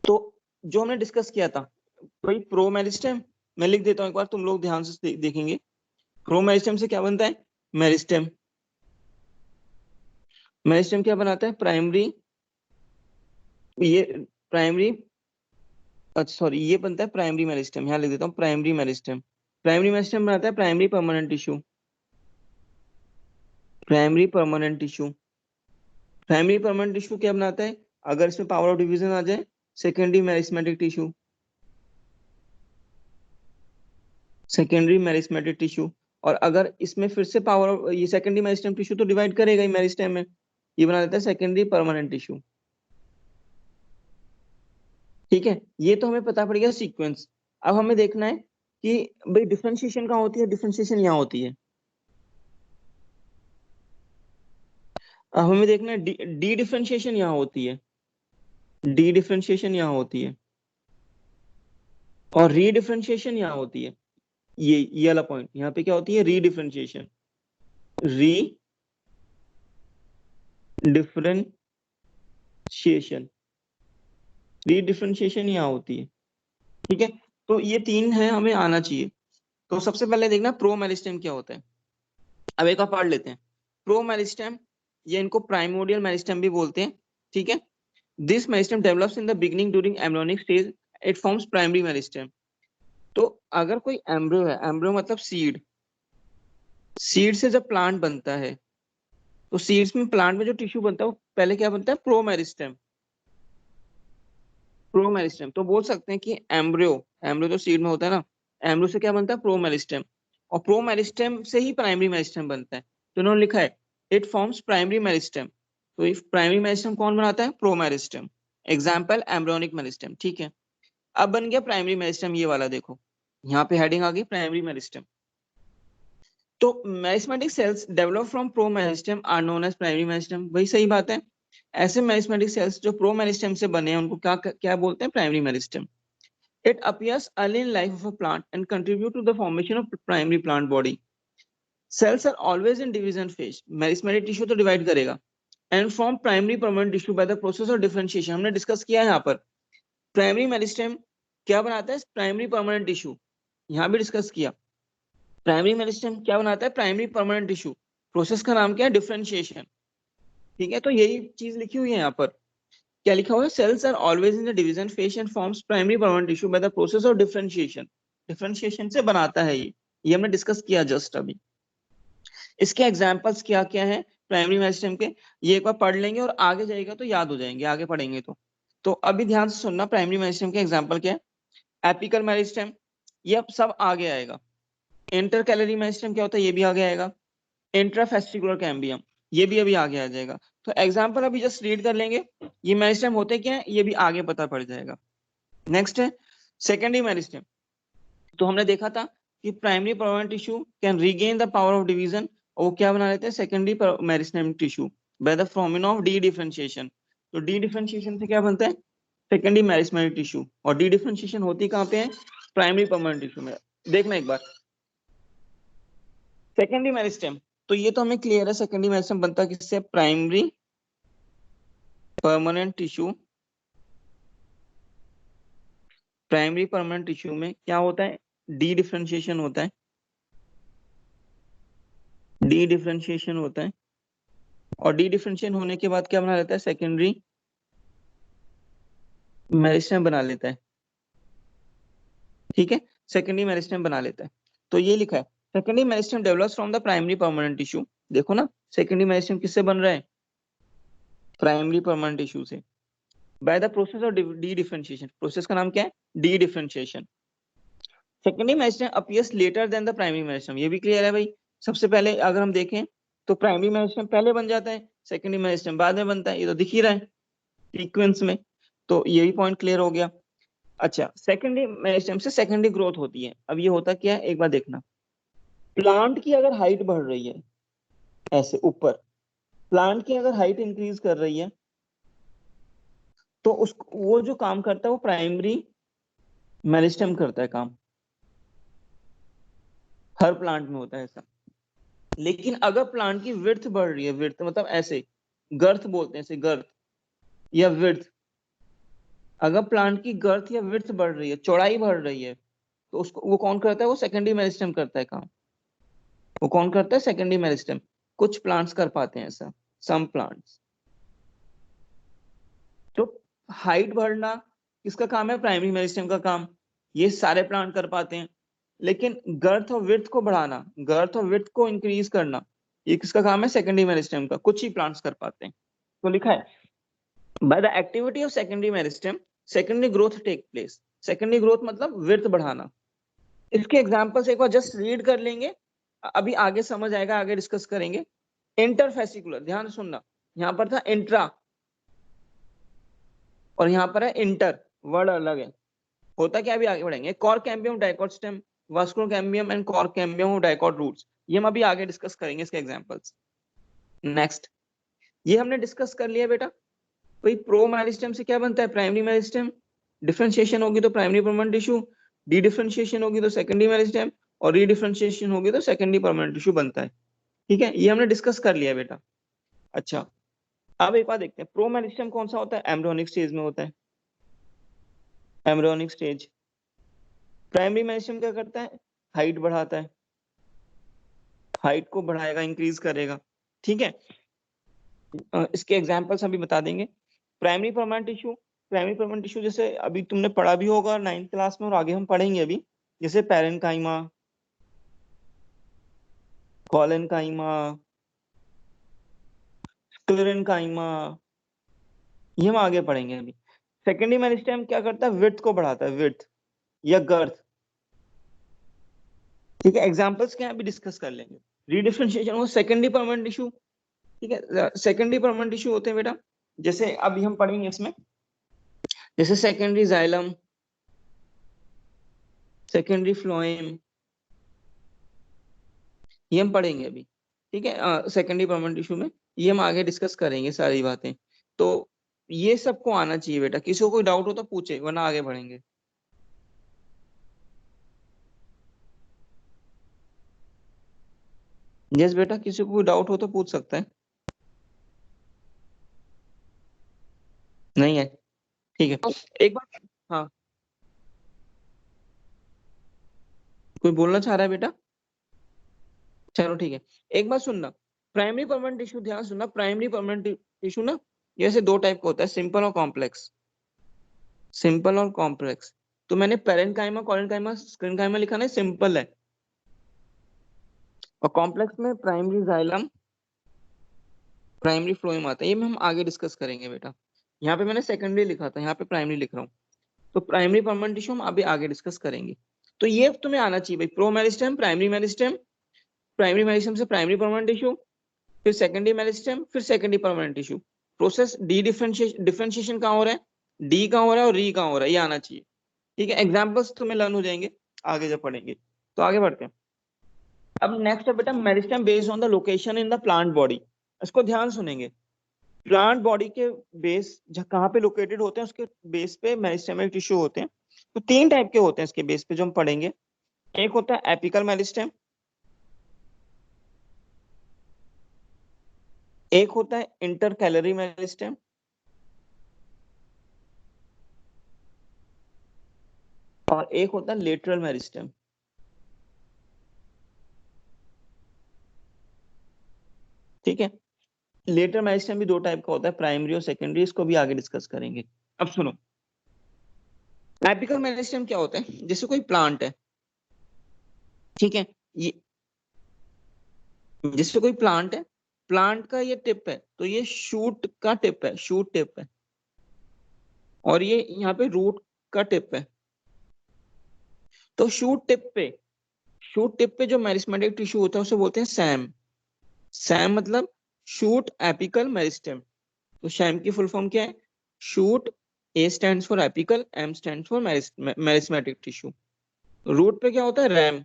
तो जो हमने डिस्कस किया था वही प्रो मेरिस्टेम, मैं लिख देता हूँ एक बार, तुम लोग ध्यान से देखेंगे। प्रो मेरिस्टेम से क्या बनता है? मेरिस्टेम। मेरिस्टेम क्या बनाता है? प्राइमरी, ये प्राइमरी, अच्छा सॉरी, ये बनता है प्राइमरी मेरिस्टेम, यहाँ लिख देता हूँ प्राइमरी मेरिस्टेम। प्राइमरी मेरिस्टेम बनाता है primary permanent tissue, primary permanent tissue. Primary permanent tissue क्या बनाता है? अगर इसमें पावर ऑफ डिवीजन आ जाए, secondary meristematic tissue, secondary meristematic tissue. और अगर इसमें फिर से पावर ऑफ, ये सेकेंडरी मेरिस्टेम टिश्यू तो डिवाइड करेगा ही मेरिस्टेम में, ये बना देता है सेकेंडरी परमानेंट टिश्यू। ठीक है, ये तो हमें पता पड़ गया सीक्वेंस। अब हमें देखना है कि भाई डिफरेंशिएशन कहाँ होती है? डिफरेंशिएशन यहाँ होती है। अब हमें देखना है डी डिफरेंशिएशन यहाँ होती है, डी डिफरेंशिएशन यहाँ होती है, और री डिफरेंशिएशन यहाँ होती है। ये वाला पॉइंट यहाँ पे क्या होती है? री डिफरेंशिएशन, री डिफरेंशिएशन, री डिफरेंशिएशन यहाँ होती है। ठीक है, तो ये तीन है, हमें आना चाहिए। तो सबसे पहले देखना प्रो मेरिस्टेम क्या होता है। अब एक और पढ़ लेते हैं। प्रो मेरिस्टेम, ये इनको प्राइमोडियल मेरिस्टेम भी बोलते हैं। ठीक है, this meristem develops in the beginning during embryonic stage, it forms primary meristem. तो अगर कोई एम्ब्रियो है, एम्ब्रियो मतलब सीड, सीड से जब प्लांट बनता है, तो सीड्स में, प्लांट में जो टिश्यू बनता है वो पहले क्या बनता है? Pro meristem, pro meristem. तो बोल सकते हैं कि एम्ब्रियो, एम्ब्रियो जो सीड में होता है ना, एम्ब्रियो से क्या बनता है? Pro meristem. और प्रो मेरिस्टेम से ही प्राइमरी मेरिस्टेम बनता है। तो उन्होंने लिखा है इट फॉर्म्स प्राइमरी मेरिस्टेम। तो इफ प्राइमरी मेरिस्टेम कौन बनाता है? Pro meristem. Example embryonic meristem. ठीक है, अब बन गया प्राइमरी मेरिस्टेम, ये वाला देखो, यहाँ पे हेडिंग आ गई प्राइमरी मेरिस्टेम। तो meristematic cells develop from promeristem are known as primary meristem, वही सही बात है। ऐसे मेरिस्टेमेटिक सेल्स जो प्रो मेरिस्टेम से बने हैं उनको क्या क्या बोलते हैं? Primary meristem. It appears early in life of a plant and contribute to the formation of primary plant body. Cells are always in division phase. Meristematic tissue तो डिवाइड करेगा and form primary permanent tissue by the process of differentiation. हमने discuss किया है यहाँ पर। Primary meristem क्या बनाता है? प्राइमरी परमानेंट टिश्यू, यहाँ भी डिस्कस किया। प्राइमरी मेरिस्टेम क्या बनाता है? Primary permanent tissue. प्रोसेस का नाम क्या है? डिफरेंशिएशन। ठीक है, तो यही चीज लिखी हुई है यहाँ पर। क्या लिखा हुआ है? Cells are always in the division phase and forms primary permanent tissue by the process of differentiation. Differentiation से बनाता है ये हमने डिस्कस किया जस्ट अभी। इसके एग्जांपल्स क्या क्या है प्राइमरी मेरिस्टेम के, ये एक बार पढ़ लेंगे और आगे जाएगा तो याद हो जाएंगे, आगे पढ़ेंगे तो अभी ध्यान से सुनना। प्राइमरी मेरिस्टेम के एग्जांपल क्या है? एपिकल मेरिस्टेम, ये अब सब आगे आएगा। इंटरकैलरी मेरिस्टेम क्या होता है? ये भी आगे आएगा। इंट्राफेस्टिकुलर कैम्बियम, ये भी अभी आगे आ जाएगा। तो एग्जांपल अभी जस्ट रीड कर लेंगे, ये मेरिस्टेम होते क्या है ये भी आगे पता पड़ जाएगा। नेक्स्ट है सेकेंडरी मेरिस्टेम। तो हमने देखा था कि primary permanent tissue can regain the power of division, और वो क्या बना लेते हैं? Secondary meristem tissue by the phenomena of D differentiation. तो डी डिफरेंशिएशन से क्या बनता है? Secondary meristematic tissue. और डी डिफरेंशिएशन होती कहाँ पे है? प्राइमरी परमानेंट टिश्यू में। देखना एक बार सेकेंडरी मेरिस्टेम, तो ये तो हमें क्लियर है सेकेंडरी मेरिस्टेम बनता है किससे? Primary permanent tissue. Primary permanent tissue में क्या होता है? डी डिफरेंशिएशन होता है, डी डिफरेंशिएशन होता है। और डी डिफरेंशिएशन होने के बाद क्या बना लेता है? सेकेंडरी मेरिस्टेम बना लेता है। ठीक है, सेकेंडरी मेरिस्टेम बना लेता है। तो ये लिखा है secondary meristem develops from the primary permanent tissue. देखो ना सेकेंडरी मेरिस्टेम किससे बन रहा है, प्राइमरी परमानेंट टिश्यू से, by the process of dedifferentiation. Process का नाम क्या है, dedifferentiation. Secondary meristem appears later than the primary meristem, ये भी क्लियर है भाई। सबसे पहले अगर हम देखें तो प्राइमरी मेरिस्टेम पहले बन जाता है, सेकेंडरी मेरिस्टेम बाद में बनता है, ये तो दिख ही रहा है सीक्वेंस में। तो ये भी पॉइंट क्लियर हो गया। अच्छा, सेकेंडरी मेरिस्टेम से सेकेंडरी ग्रोथ होती है। अब ये होता क्या है, एक बार देखना, प्लांट की अगर हाइट बढ़ रही है ऐसे ऊपर, प्लांट की अगर हाइट इंक्रीज कर रही है तो उस वो जो काम करता है वो प्राइमरी मेरिस्टेम करता है काम, हर प्लांट में होता है ऐसा। लेकिन अगर प्लांट की विड्थ बढ़ रही है, विड्थ मतलब ऐसे गर्थ बोलते हैं, ऐसे गर्थ या विड्थ, अगर प्लांट की गर्थ या विड्थ बढ़ रही है, चौड़ाई बढ़ रही है, तो उसको वो कौन करता है, वो सेकेंडरी मेरिस्टेम करता है काम। वो कौन करता है, सेकेंडरी मेरिस्टेम। कुछ प्लांट्स कर पाते हैं ऐसा, सम प्लांट्स। तो हाइट बढ़ना किसका काम है, प्राइमरी मेरिस्टेम का काम, ये सारे प्लांट कर पाते हैं। लेकिन गर्थ और विड्थ को बढ़ाना, गर्थ और विड्थ को इंक्रीज करना, ये किसका काम है, सेकेंडरी मेरिस्टेम का, कुछ ही प्लांट्स कर पाते हैं। तो लिखा है by the activity of secondary meristem secondary growth take place. Secondary growth मतलब विड्थ बढ़ाना। इसके एग्जांपल्स एक बार जस्ट रीड कर लेंगे, अभी आगे समझ आएगा, आगे डिस्कस करेंगे। इंटरफेसिकुलर, ध्यान सुनना, यहाँ पर था इंट्रा और यहाँ पर है इंटर, वर्ड अलग है। होता क्या, अभी आगे बढ़ेंगे। Cork cambium dicot stem, vascular cambium and cork cambium dicot roots, ये हम अभी आगे डिस्कस करेंगे इसके एग्जांपल्स। नेक्स्ट, ये हमने डिस्कस कर लिया बेटा। भाई प्रो मेरिस्टेम से क्या बनता है, प्राइमरी मेरिस्टेम। डिफरेंशिएशन होगी तो primary permanent tissue, D differentiation होगी तो सेकेंडरी मेरिस्टेम, और री डिफरेंशिएशन होगी तो सेकेंडरी परमानेंट टिश्यू बनता है। ठीक है, ये हमने डिस्कस कर लिया बेटा। अच्छा, अब एक बार देखते हैं, प्रो मेरिस्टेम कौन सा होता है, एम्ब्रियोनिक स्टेज में होता है, एम्ब्रियोनिक स्टेज। प्राइमरी मेरिस्टेम क्या करता है, हाइट बढ़ाता है, हाइट को बढ़ाएगा, इंक्रीज करेगा। ठीक है, इसके एग्जांपल्स अभी बता देंगे। Primary permanent tissue, primary permanent tissue जैसे अभी तुमने पढ़ा भी होगा 9th क्लास में, और आगे हम पढ़ेंगे अभी, जैसे पैरेन्काइमा, कोलेनकाइमा, स्क्लेरेन्काइमा, ये हम आगे पढ़ेंगे अभी। सेकेंडरी मेरिस्टेम क्या करता है, विड्थ को बढ़ाता है, विड्थ या गर्थ। ठीक है, एग्जांपल्स क्या है अभी डिस्कस कर लेंगे। रीडिफरेंशिएशन वो सेकेंडरी परमानेंट टिश्यू। ठीक है, सेकेंडरी परमानेंट टिश्यू होते हैं बेटा, जैसे अभी हम पढ़ेंगे इसमें, जैसे सेकेंडरी जाइलम, सेकेंडरी फ्लोएम, ये हम पढ़ेंगे अभी। ठीक है, सेकेंडरी परमानेंट टिश्यू में ये हम आगे डिस्कस करेंगे सारी बातें। तो ये सबको आना चाहिए बेटा, किसी को कोई डाउट हो तो पूछे, वरना आगे बढ़ेंगे। यस बेटा, किसी को कोई डाउट हो तो पूछ सकता है। नहीं है, ठीक है। एक बार, हाँ, कोई बोलना चाह रहा है बेटा, चलो ठीक है। एक बात सुनना, प्राइमरी परमानेंट टिश्यू, ध्यान सुनना, प्राइमरी परमानेंट टिश्यू ना जैसे दो टाइप का होता है, सिंपल और कॉम्प्लेक्स। सिंपल और कॉम्प्लेक्स। तो मैंने पेरेन्काइमा, कोलेनकाइमा, स्क्लेरेन्काइमा लिखा ना, सिंपल है। और कॉम्प्लेक्स में प्राइमरी जाइलम, प्राइमरी फ्लोएम आता है, ये हम आगे डिस्कस करेंगे बेटा। यहाँ पे मैंने सेकेंडरी लिखा था, यहाँ पे प्राइमरी लिख रहा हूँ। तो प्राइमरी परमानेंट टिश्यू हम अभी आगे डिस्कस करेंगे। तो ये तुम्हें आना चाहिए भाई, pro meristem, primary meristem, primary meristem से प्राइमरी परमानेंट टिश्यू, फिर सेकेंडरी मेरिस्टेम, फिर secondary permanent tissue. Process D differentiation कहाँ हो रहा है, डी कहाँ हो रहा है और री कहाँ हो रहा है, ये आना चाहिए। ठीक है, एग्जाम्पल्स तुम्हें लर्न हो जाएंगे आगे जब पढ़ेंगे। तो आगे बढ़ते हैं। अब नेक्स्ट है बेटा meristem based on the location in the plant body. इसको ध्यान सुनेंगे, प्लांट बॉडी के बेस कहाँ पे लोकेटेड होते हैं, उसके बेस पे मेरिस्टेमिक टिश्यू होते हैं। तो तीन टाइप के होते हैं इसके बेस पे जो हम पढ़ेंगे। एक होता है एपिकल मेरिस्टेम, एक होता है इंटरकैलरी मेरिस्टेम, और एक होता है लेटरल मेरिस्टेम। ठीक है, लेटरल मेरिस्टेम भी दो टाइप का होता है, प्राइमरी और सेकेंडरी, इसको भी आगे डिस्कस करेंगे। अब सुनो, एपिकल मेरिस्टेम क्या होता है, जैसे कोई प्लांट है, ठीक है। ये जैसे कोई प्लांट है, प्लांट का ये टिप है, तो ये शूट का टिप है, शूट टिप है, और ये यहाँ पे रूट का टिप है। तो शूट टिप पे जो मेरिस्टेमेटिक टिश्यू होता है उसे बोलते हैं सैम। सैम मतलब शूट एपिकल मेरिस्टेम। तो सैम की फुल फॉर्म क्या है? Shoot, A stands for apical, M stands for meristematic tissue. Root पे क्या होता है? RAM,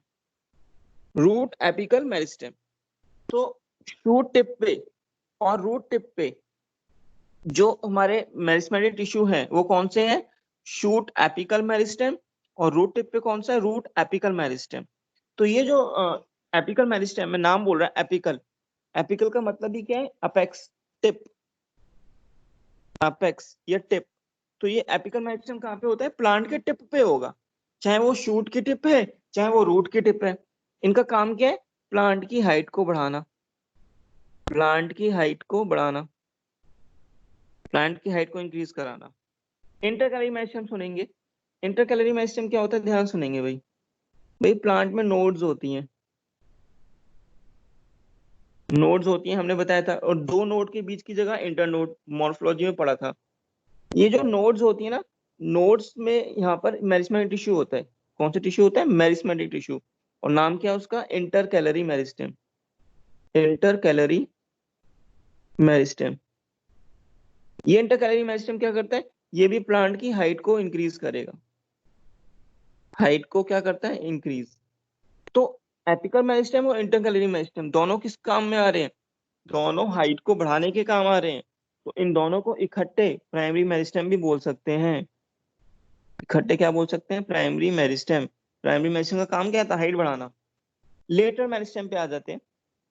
root apical meristem. तो शूट टिप पे और रूट टिप पे जो हमारे मेरिस्टेमेटिक टिश्यू है वो कौन से हैं? Shoot apical meristem. और रूट टिप पे कौन सा है? Root apical meristem. तो ये जो एपिकल मेरिस्टेम में नाम बोल रहा है एपिकल, एपिकल का मतलब ही क्या है? अपेक्स, टिप, अपेक्स या टिप। तो ये एपिकल मेरिस्टेम कहाँ पे होता है? प्लांट के टिप पे होगा, चाहे वो शूट की टिप है चाहे वो रूट की टिप है। इनका काम क्या है? प्लांट की हाइट को बढ़ाना, प्लांट की हाइट को बढ़ाना, प्लांट की हाइट को इंक्रीज कराना। इंटरकैलरी मेरिस्टेम सुनेंगे। इंटरकैलरी मेरिस्टेम क्या होता है? ध्यान सुनेंगे भाई। भाई प्लांट में नोड्स होती हैं, नोड्स होती हैं हमने बताया था, और दो नोड के बीच की जगह इंटरनोड, मॉर्फोलॉजी में पढ़ा था। ये जो नोड्स होती है ना, नोड्स में यहाँ पर मेरिस्टेमेटिक टिश्यू होता है। कौन सा टिश्यू होता है? Meristematic tissue. और नाम क्या है उसका? Intercalary meristem, intercalary meristem. ये इंटरकैलरी मेरिस्टेम क्या करता है? ये भी प्लांट की हाइट को इंक्रीज करेगा, हाइट को क्या करता है? इंक्रीज। तो एपिकल मेरिस्टेम और इंटरकैलरी मेरिस्टेम दोनों किस काम में आ रहे हैं? दोनों हाइट को बढ़ाने के काम आ रहे हैं। तो इन दोनों को इकट्ठे प्राइमरी मेरिस्टेम भी बोल सकते हैं। इकट्ठे क्या बोल सकते हैं? Primary meristem. प्राइमरी मेरिस्टेम का काम क्या था? हाइट बढ़ाना। लेटर मेरिस्टेम पे आ जाते हैं।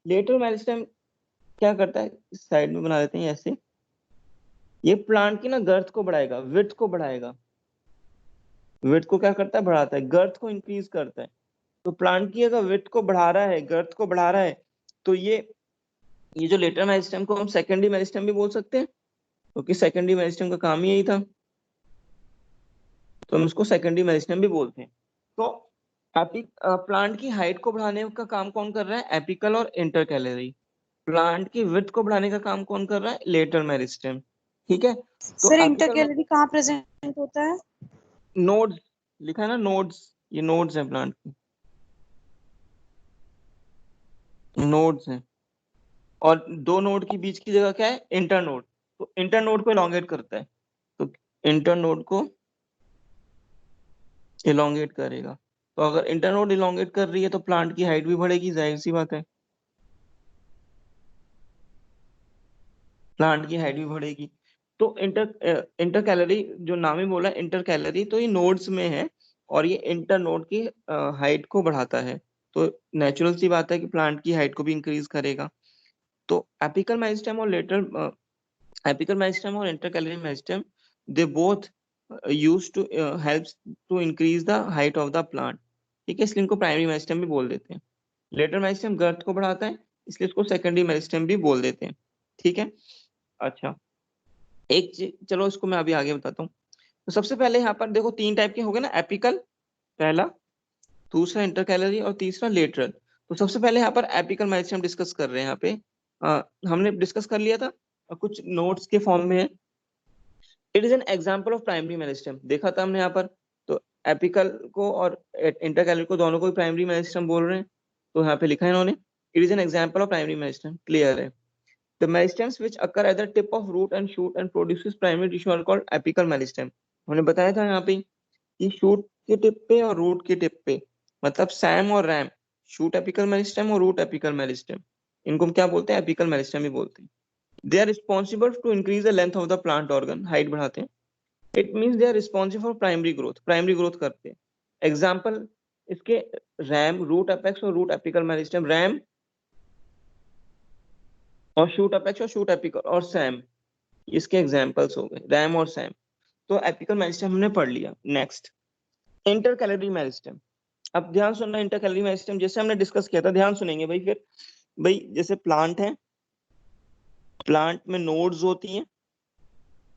लेटर मेरिस्टेम क्या करता है? इस साइड में बना देते हैं ऐसे। ये प्लांट की ना गर्थ को बढ़ाएगा, विड्थ को बढ़ाएगा। विड्थ को क्या करता है? बढ़ाता है। गर्थ को इंक्रीज करता है। तो प्लांट की अगर विड्थ को बढ़ा रहा है, गर्थ को बढ़ा रहा है, तो ये जो लेटर मेरिस्टेम को हम सेकेंडरी मेरिस्टेम भी बोल सकते हैं, क्योंकि सेकेंडरी मेरिस्टेम का काम ही यही था, तो हम उसको सेकेंडरी मेरिस्टेम भी बोलते हैं। तो प्लांट की हाइट को बढ़ाने का काम कौन कर रहा है? एपिकल और इंटरकैलरी। प्लांट की विड्थ को बढ़ाने का काम कौन कर रहा है? Lateral meristem. ठीक है। तो सर एपिकल में इंटरकैलरी कहाँ प्रेजेंट होता है? नोड्स लिखा है ना, नोड्स, ये नोड्स है प्लांट की, नोड्स हैं। और दो नोड के बीच की जगह क्या है? इंटरनोड। तो इंटरनोड को इलोंगेट करता है, तो इंटरनोड को इलोंगेट करेगा। तो अगर इंटरनोड इलोंगेट कर रही है तो प्लांट की हाइट भी बढ़ेगी, जाहिर सी बात है, प्लांट की हाइट भी बढ़ेगी। तो इंटर कैलोरी जो नाम ही बोला, इंटर कैलोरी, तो ये नोड्स में है और ये इंटर नोड की हाइट को बढ़ाता है। तो नेचुरल सी बात है कि प्लांट की हाइट को भी इंक्रीज करेगा। तो एपिकल मेरिस्टेम और लेटर एपिकल मेरिस्टेम और intercalary meristem, they both use to helps to increase the height of the plant. ठीक है, इसलिए इनको प्राइमरी मेरिस्टेम भी बोल देते हैं। लेटर मेरिस्टेम गर्थ को बढ़ाता है, इसलिए इसको सेकेंडरी मेरिस्टेम भी बोल देते हैं। ठीक है। अच्छा, एक चीज चलो इसको मैं अभी आगे बताता हूँ। तो सबसे पहले यहाँ पर देखो तीन टाइप के हो गए ना, एपिकल पहला, दूसरा इंटरकैलरी और तीसरा लेटरल। तो सबसे पहले यहाँ पर एपिकल मेरिस्टेम डिस्कस कर रहे हैं। यहाँ पे हमने डिस्कस कर लिया था, कुछ नोट्स के फॉर्म में है। It is an example of primary meristem, देखा था हमने यहाँ पर। तो एपिकल को और इंटरकैलरी को दोनों को प्राइमरी मेरिस्टेम बोल रहे हैं, तो यहाँ पे लिखा है इन्होंने, it is an example of primary meristem. Clear है? The meristems which occur at the tip of root and shoot and produces primary tissue are called apical meristem। हमने बताया था यहाँ पे कि शूट के टिप पे और रूट के टिप पे, मतलब सैम और रैम, शूट एपिकल मेरिस्टेम और रूट एपिकल मेरिस्टेम, इनको हम क्या बोलते हैं? एपिकल मेरिस्टेम ही बोलते हैं। They are responsible to increase the length of the plant organ, height बढ़ाते हैं। It means they are responsible for primary growth, primary growth करते हैं। एग्जाम्पल इसके, रैम, रूट एपेक्स और रूट एपिकल मेरिस्टेम। रैम और शूट अपेक्स और shoot apical और SAM, इसके एग्जांपल्स हो गए, रैम और सैम। तो एपिकल मेरिस्टेम हमने पढ़ लिया। Next, intercalary meristem. अब ध्यान सुनना, इंटरकैलरी मेरिस्टेम जैसे हमने डिस्कस किया था, ध्यान सुनेंगे भाई। फिर भाई जैसे प्लांट है, प्लांट में नोड्स होती हैं,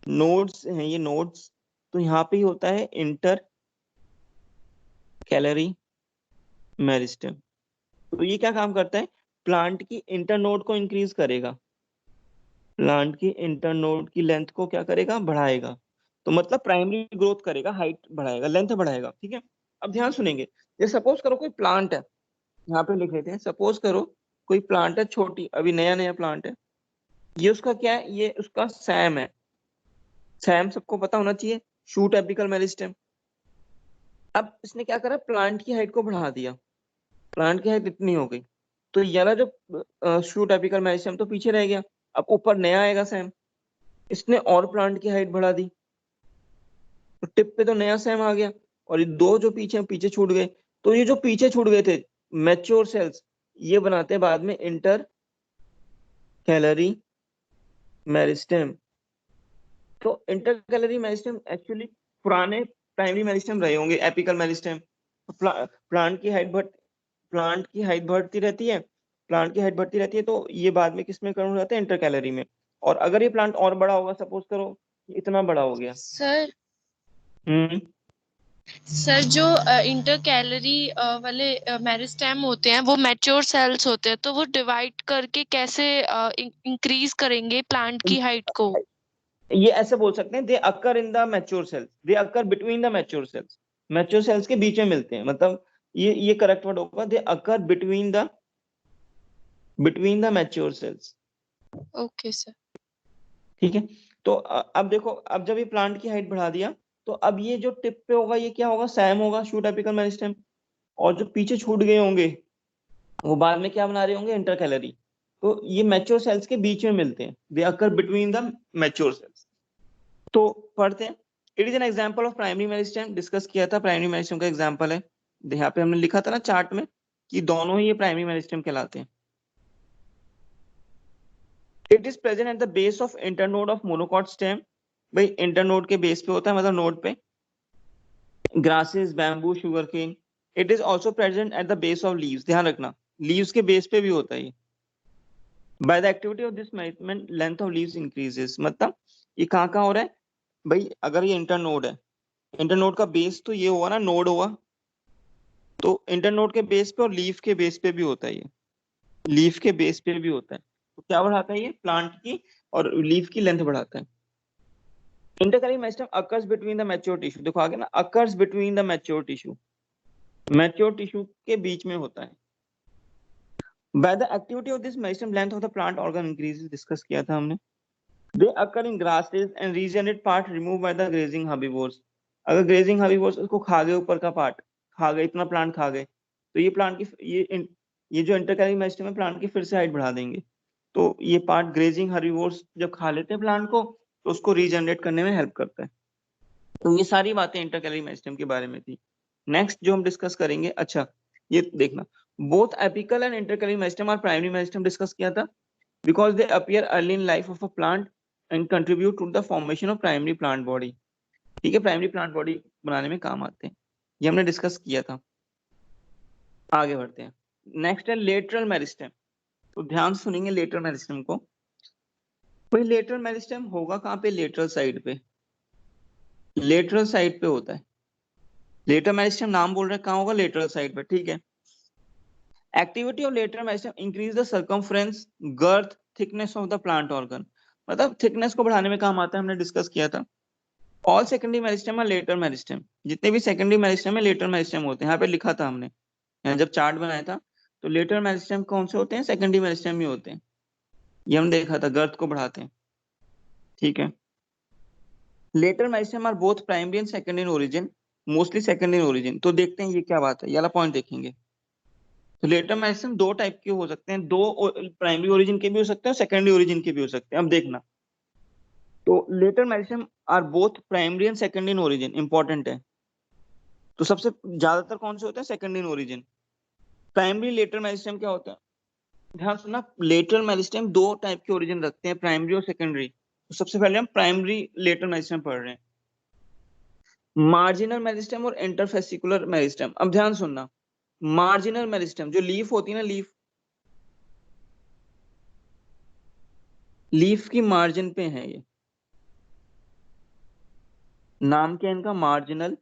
नोड्स हैं ये नोड्स, तो यहाँ पे ही होता है इंटर कैलरी मेरिस्टेम। तो ये क्या काम करता है, प्लांट की इंटरनोड को इंक्रीज करेगा, प्लांट की इंटरनोड की लेंथ को क्या करेगा, बढ़ाएगा। तो मतलब प्राइमरी ग्रोथ करेगा, हाइट बढ़ाएगा, लेंथ बढ़ाएगा, ठीक है। अब ध्यान सुनेंगे, ये सपोज करो कोई प्लांट है, यहाँ पे लिख लेते हैं, सपोज करो कोई प्लांट है, छोटी अभी नया नया प्लांट है, ये उसका क्या है, ये उसका सैम है। सैम सबको पता होना चाहिए, शूट एपिकल मेरिस्टेम। अब इसने क्या करा, प्लांट की हाइट को बढ़ा दिया, प्लांट की हाइट इतनी हो गई, तो ये ना जो शूट एपिकल मेरिस्टेम तो पीछे रह गया, अब ऊपर नया आएगा सैम, इसने और प्लांट की हाइट बढ़ा दी, तो टिप पे तो नया सैम आ गया, और ये दो जो पीछे पीछे छूट गए, तो ये जो पीछे छूट गए थे मैच्योर सेल्स, ये बनाते हैं बाद में इंटर कैलरी मेरिस्टेम। तो इंटर कैलरी मेरिस्टेम एक्चुअली पुराने प्राइमरी मेरिस्टेम रहे होंगे, एपिकल मेरिस्टेम। प्लांट की हाइट बढ़ प्लांट की हाइट बढ़ती रहती है, प्लांट की हाइट बढ़ती रहती है, तो ये बाद में किस में कन्वर्ट हो जाता है, इंटर कैलरी में। और अगर ये प्लांट और बड़ा होगा, सपोज करो इतना बड़ा हो गया, सर हम्म सर जो इंटर कैलोरी वाले मेरिस्टेम होते हैं वो मैच्योर सेल्स होते हैं, तो वो डिवाइड करके कैसे इंक्रीज करेंगे प्लांट की हाइट को? ये ऐसे बोल सकते हैं, they occur in the mature cells, they occur between the mature cells, mature cells के बीच में मिलते हैं, मतलब ये करेक्ट वर्ड होगा, they occur between the mature cells, okay sir. ठीक है। तो अब देखो, अब जब ये प्लांट की हाइट बढ़ा दिया, तो अब ये जो टिप पे होगा ये क्या होगा, सैम होगा, शूट एपिकल मेरिस्टेम। और जो पीछे छूट गए होंगे वो बाद में क्या बना रहे होंगे, इंटर कैलरी। तो ये मैच्योर सेल्स के बीच में मिलते हैं, they occur between the mature cells. तो पढ़ते हैं, it is an example of primary meristem, discuss किया था, प्राइमरी मेरिस्टेम का एग्जांपल है। यहाँ पे हमने लिखा था ना चार्ट में कि दोनों ही ये प्राइमरी मेरिस्टेम कहलाते हैं। It is present at the base of internode of monocot stem, भाई इंटरनोड के बेस पे होता है, मतलब नोड पे, grasses, bamboo, sugarcane. It is also present at the base of leaves, ध्यान रखना लीव्स के बेस पे भी होता है ये। Bye the activity of this meristem length of leaves increases, मतलब ये कहाँ हो रहा है भाई, अगर ये इंटरनोड है, इंटरनोड का बेस तो ये हुआ ना, नोड हुआ, तो इंटरनोड के बेस पे और लीफ के बेस पे भी होता है ये, लीफ के बेस पे भी होता है। तो क्या बढ़ाता है ये, प्लांट की और लीफ की लेंथ बढ़ाता है। Intercalary meristem occurs between the mature tissue, देखो आगे ना, occurs between the mature tissue, mature tissue के बीच में होता है। By the activity of this meristem length of the plant organ increases, discuss किया था हमने। They occur in grasses and regenerate part remove by the grazing herbivores, अगर grazing herbivores उसको खा गए, ऊपर का पार्ट खा गए, इतना प्लांट खा गए, तो ये प्लांट की ये जो इंटरकैलरी मेरिस्टेम है प्लांट की फिर से हाइट बढ़ा देंगे। तो ये पार्ट ग्रेजिंग हर्बीवोर्स जब खा लेते हैं प्लांट को, तो उसको रीजनरेट करने में हेल्प करता है। तो ये सारी बातें इंटरकैलरी मेरिस्टेम के बारे में थी। नेक्स्ट जो हम डिस्कस करेंगे, अच्छा ये देखना, both apical and intercalary meristem और प्राइमरी मेरिस्टेम डिस्कस किया था, because they appear early in life of a plant and contribute to the formation of primary plant body, ठीक है, प्राइमरी प्लांट बॉडी बनाने में काम आते हैं, ये हमने डिस्कस किया था। आगे बढ़ते हैं, नेक्स्ट है लेटरल मेरिस्टेम। तो ध्यान से सुनेंगे लेटरल मेरिस्टेम को। भाई लेटरल मेरिस्टेम होगा कहाँ पे, लेटरल साइड पे, लेटरल साइड पे होता है। लेटरल मेरिस्टेम नाम बोल रहे हैं कहाँ होगा, लेटरल साइड पे, ठीक है। Activity of lateral meristem increase the circumference, girth, thickness of the plant organ, मतलब थिकनेस को बढ़ाने में काम आता है, हमने डिस्कस किया था। ऑल सेकेंडरी मेरिस्टेम और लेटरल मेरिस्टेम, जितने भी सेकेंडरी मेरिस्टेम है लेटरल मेरिस्टेम होते हैं, यहाँ पे लिखा था हमने, यहाँ जब चार्ट बनाया था, तो लेटरल मेरिस्टेम कौन से होते हैं, सेकेंडरी मेरिस्टेम ही होते हैं, ये हम देखा था, गर्थ को बढ़ाते हैं, ठीक है। Lateral meristem are both primary and secondary in origin, mostly secondary in origin. तो देखते हैं ये क्या बात है, ये वाला पॉइंट देखेंगे। तो लेटरल मेरिस्टेम दो टाइप के हो सकते हैं, दो प्राइमरी ओरिजिन के भी हो सकते हैं और सेकेंडरी ओरिजिन के भी हो सकते हैं, अब देखना। तो lateral meristem are both primary and secondary in origin, important है। तो सबसे ज्यादातर कौन से होते हैं, secondary in origin. Primary lateral meristem क्या होता है, ध्यान सुनना, लेटरल मेरिस्टेम दो टाइप के ओरिजिन रखते हैं, प्राइमरी और सेकेंडरी। तो सबसे पहले हम प्राइमरी लेटरल मेरिस्टेम पढ़ रहे हैं, मार्जिनल मेरिस्टेम और इंटरफेसिकुलर मेरिस्टेम। अब ध्यान सुनना, मार्जिनल मेरिस्टेम जो लीफ होती है ना, लीफ की मार्जिन पे है ये, नाम क्या है इनका, मार्जिनल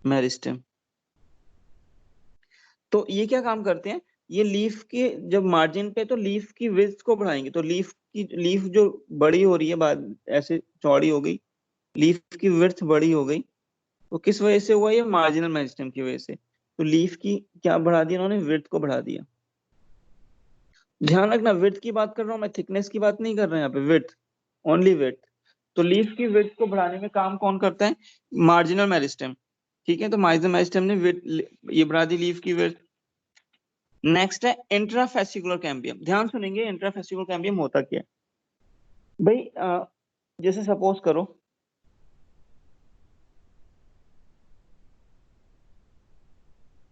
मेरिस्टेम। तो ये क्या काम करते हैं, ये लीफ के जब मार्जिन पे तो लीफ की विड्थ को बढ़ाएंगे, तो लीफ जो बड़ी हो रही है बाद ऐसे चौड़ी हो गई, लीफ की विड्थ बड़ी हो गई, तो किस वजह से हुआ, ये मार्जिनल मेरिस्टेम की वजह से। तो लीफ की क्या बढ़ा दिया इन्होंने, विड्थ को बढ़ा दिया। ध्यान रखना विड्थ की बात कर रहा हूँ मैं, थिकनेस की बात नहीं कर रहा यहाँ पे, विड्थ, ओनली विड्थ। तो लीफ की विड्थ को बढ़ाने में काम कौन करता है, मार्जिनल मेरिस्टेम। ठीक है, तो मार्जिनल मेरिस्टेम ने विड्थ ये बढ़ा दी, लीफ की विड्थ। नेक्स्ट है इंट्राफेसिकुलर कैम्बियम। ध्यान सुनेंगे, इंट्राफेसिकुलर कैम्बियम होता क्या है भाई। जैसे सपोज करो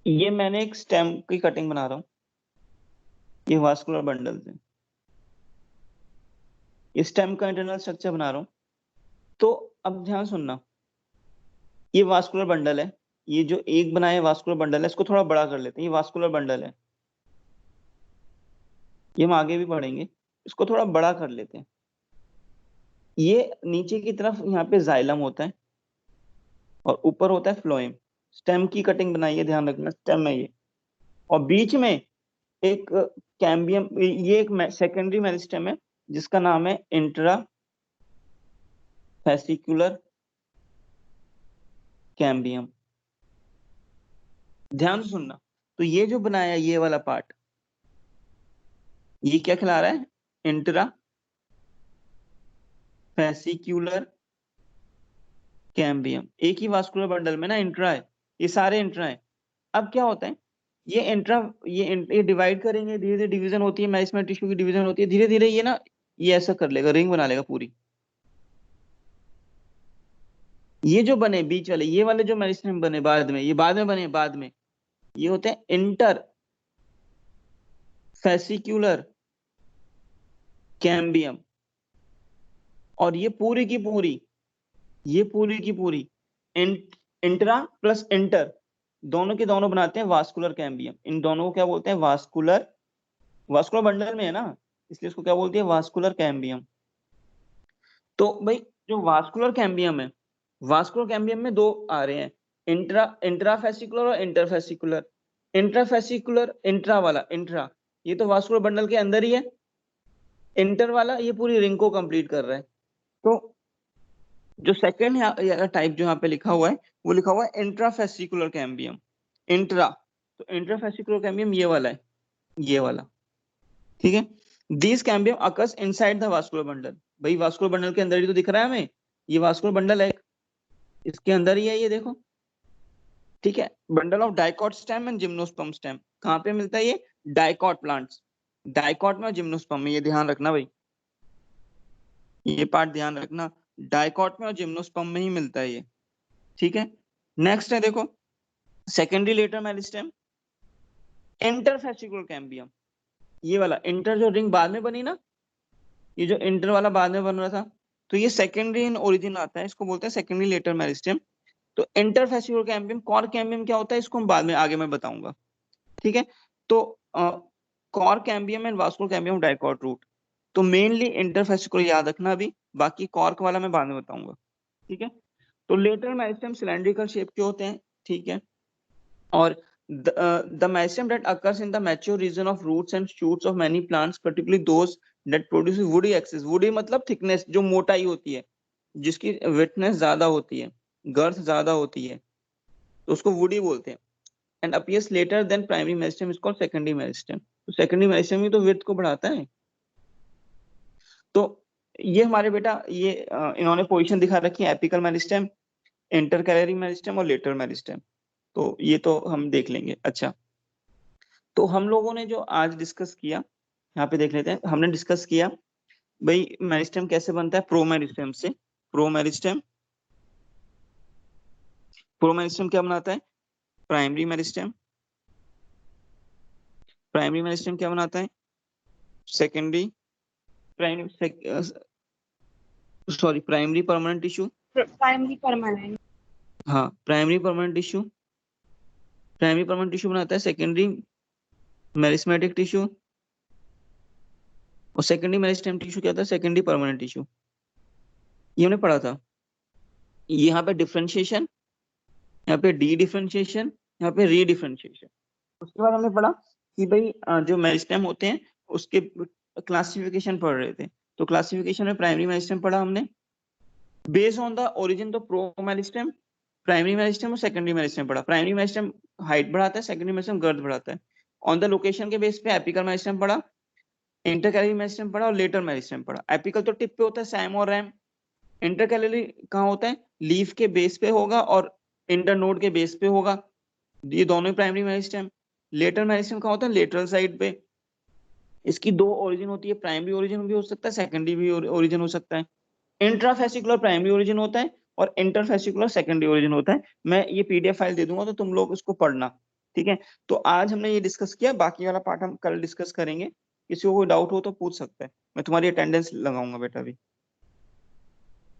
ये मैंने एक स्टेम की कटिंग बना रहा हूं, ये वास्कुलर बंडल से इस स्टेम का इंटरनल स्ट्रक्चर बना रहा हूं। तो अब ध्यान सुनना, ये वास्कुलर बंडल है, ये जो एक बनाया वास्कुलर बंडल है, इसको थोड़ा बड़ा कर लेते हैं, ये वास्कुलर बंडल है, ये हम आगे भी पढ़ेंगे, इसको थोड़ा बड़ा कर लेते हैं। ये नीचे की तरफ यहाँ पे जाइलम होता है और ऊपर होता है फ्लोएम। स्टेम की कटिंग बनाइए, ध्यान रखना स्टेम है ये, और बीच में एक कैम्बियम, ये एक सेकेंडरी मेरिस्टेम है जिसका नाम है इंट्रा फेसिकुलर कैम्बियम। ध्यान सुनना, तो ये जो बनाया ये वाला पार्ट, ये क्या खिला रहा है, इंट्रा फेसिकुलर कैम्बियम। एक ही वास्कुलर बंडल में ना इंट्रा है, ये सारे इंट्रा है। अब क्या होता है, ये डिवाइड करेंगे, धीरे धीरे डिवीजन होती है, मेरिस्टेम टिश्यू की डिवीजन होती है, धीरे धीरे ये ना ये ऐसा कर लेगा, रिंग बना लेगा पूरी। ये जो बने बीच वाले, ये वाले जो मेरिस्टेम बने बाद में, ये बाद में बने, बाद में ये होते हैं इंटर फेसिकुलर कैम्बियम। और ये पूरी की पूरी, ये पूरी की पूरी इंट्रा प्लस इंटर दोनों के दोनों बनाते हैं वास्कुलर कैम्बियम। इन दोनों को क्या बोलते हैं, वास्कुलर, वास्कुलर बंडल में है ना, इसलिए इसको क्या बोलते हैं, वास्कुलर कैम्बियम। तो भाई जो वास्कुलर कैम्बियम है, वास्कुलर कैम्बियम में दो आ रहे हैं, इंट्राफेसिकुलर और इंटरफेसिकुलर। इंट्राफेसिकुलर इंट्रा वाला, इंट्रा ये तो वास्कुलर बंडल के अंदर ही है, इंटर वाला ये पूरी रिंग को कंप्लीट कर रहा है। तो जो सेकंड टाइप जो यहाँ पे लिखा हुआ है, वो लिखा हुआ है इंट्राफेसिकुलर कैम्बियम, इंट्रा। तो इंट्राफेसिकुलर कैम्बियम ये वाला है, ये वाला, ठीक है। This cambium occurs inside the vascular bundle. भाई वास्कुलर बंडल के अंदर ही तो दिख रहा है हमें, ये वास्कुलर बंडल है, इसके अंदर ही है ये देखो, ठीक है। Bundle of dicot stem and gymnosperm stem, कहाँ पे मिलता है ये, डाइकॉट प्लांट्स, डाइकॉट में और जिम्नोस्पर्म में, ये ध्यान रखना भाई, ये पार्ट ध्यान रखना, डाइकॉट में और जिम्नोस्पर्म में ही मिलता है ये, ठीक है। नेक्स्ट है देखो, secondary lateral meristem, interfascicular cambium. ये वाला इंटर जो रिंग बाद में बनी ना, ये जो इंटर वाला बाद में बन रहा था, तो ये सेकेंडरी इन ओरिजिन आता है, इसको बोलते हैं सेकेंडरी लेटर मेरिस्टेम। तो इंटरफेसिकुलर कैम्बियम, कॉर कैम्बियम क्या होता है, इसको हम बाद में आगे मैं बताऊंगा, ठीक है। तो cork cambium and vascular cambium dicot root, तो मेनली इंटरफेसिकुलर याद रखना अभी, बाकी कॉर्क वाला मैं बाद में बताऊंगा, ठीक है। तो लेटर मेरिस्टेम सिलेंड्रिकल शेप के होते हैं, ठीक है। और the meristem that occurs in the mature region of roots and shoots of many plants, particularly those that produce woody axis, woody मतलब thickness, जो मोटाई होती है, जिसकी विथनेस ज्यादा होती है, गर्थ ज्यादा होती है, तो उसको woody बोलते हैं। and appears later than primary meristem is called secondary meristem। तो secondary meristem ही तो width को बढ़ाता है। तो ये हमारे बेटा ये इन्होंने पोजीशन दिखा रखी है, एपिकल मेरिस्टेम, इंटरकैलरी मेरिस्टेम और लेटर मेरिस्टेम, तो ये तो हम देख लेंगे। अच्छा, तो हम लोगों ने जो आज डिस्कस किया, यहाँ पे देख लेते हैं, हमने डिस्कस किया भाई मेरिस्टेम कैसे बनता है, प्रो मेरिस्टेम से। प्रो मेरिस्टेम, प्रो मेरिस्टेम क्या बनाता है, प्राइमरी मेरिस्टेम, प्राइमरी मेरिस्टेम क्या बनाता है, secondary, primary, sorry primary permanent tissue, primary permanent, हाँ primary permanent tissue, primary permanent tissue बनाता है सेकेंडरी मेरिस्मेटिक टिश्यू, और सेकेंडरी मेरिस्टेम टिश्यू क्या होता है, सेकेंडरी परमानेंट टिश्यू। ये हमने पढ़ा था। यहाँ पे डिफरेंशिएशन, यहाँ पे डी डिफरेंशिएशन, यहाँ पे री डिफरेंशिएशन। उसके बाद हमने पढ़ा कि भाई जो मेरिस्टेम होते हैं उसके क्लासिफिकेशन पढ़ रहे थे। तो क्लासिफिकेशन में प्राइमरी मेरिस्टेम पढ़ा हमने, बेस्ड ऑन द ओरिजिन तो प्रो मेरिस्टेम, प्राइमरी मेरिस्टेम और सेकेंडरी मेरिस्टेम पढ़ा। प्राइमरी मेरिस्टेम हाइट बढ़ाता है, सेकेंडरी मेरिस्टेम गर्थ बढ़ाता है। ऑन द लोकेशन के बेस पे एपिकल मेरिस्टेम पढ़ा, इंटरकैलरी मेरिस्टेम पढ़ा और लेटर मेरिस्टेम पढ़ा। एपिकल तो टिप पे होता है, सैम और रैम। इंटरकैलरी कहाँ होता है, लीफ के बेस पे होगा और इंटरनोड के बेस पे होगा, ये दोनों ही प्राइमरी मेरिस्टेम। लेटर मेरिस्टेम कहाँ होता है, लेटरल साइड पे। इसकी दो ओरिजिन होती है, प्राइमरी ओरिजिन भी हो सकता है, सेकेंडरी भी ओरिजिन हो सकता है। इंट्राफेसिकुलर प्राइमरी ओरिजिन होता है और इंटरफेसिकुलर सेकेंडरी ओरिजिन होता है। मैं ये पीडीएफ फाइल दे दूंगा तो तुम लोग इसको पढ़ना, ठीक है। तो आज हमने ये डिस्कस किया, बाकी वाला पार्ट हम कल डिस्कस करेंगे। किसी को कोई डाउट हो तो पूछ सकता है, मैं तुम्हारी अटेंडेंस लगाऊंगा बेटा अभी।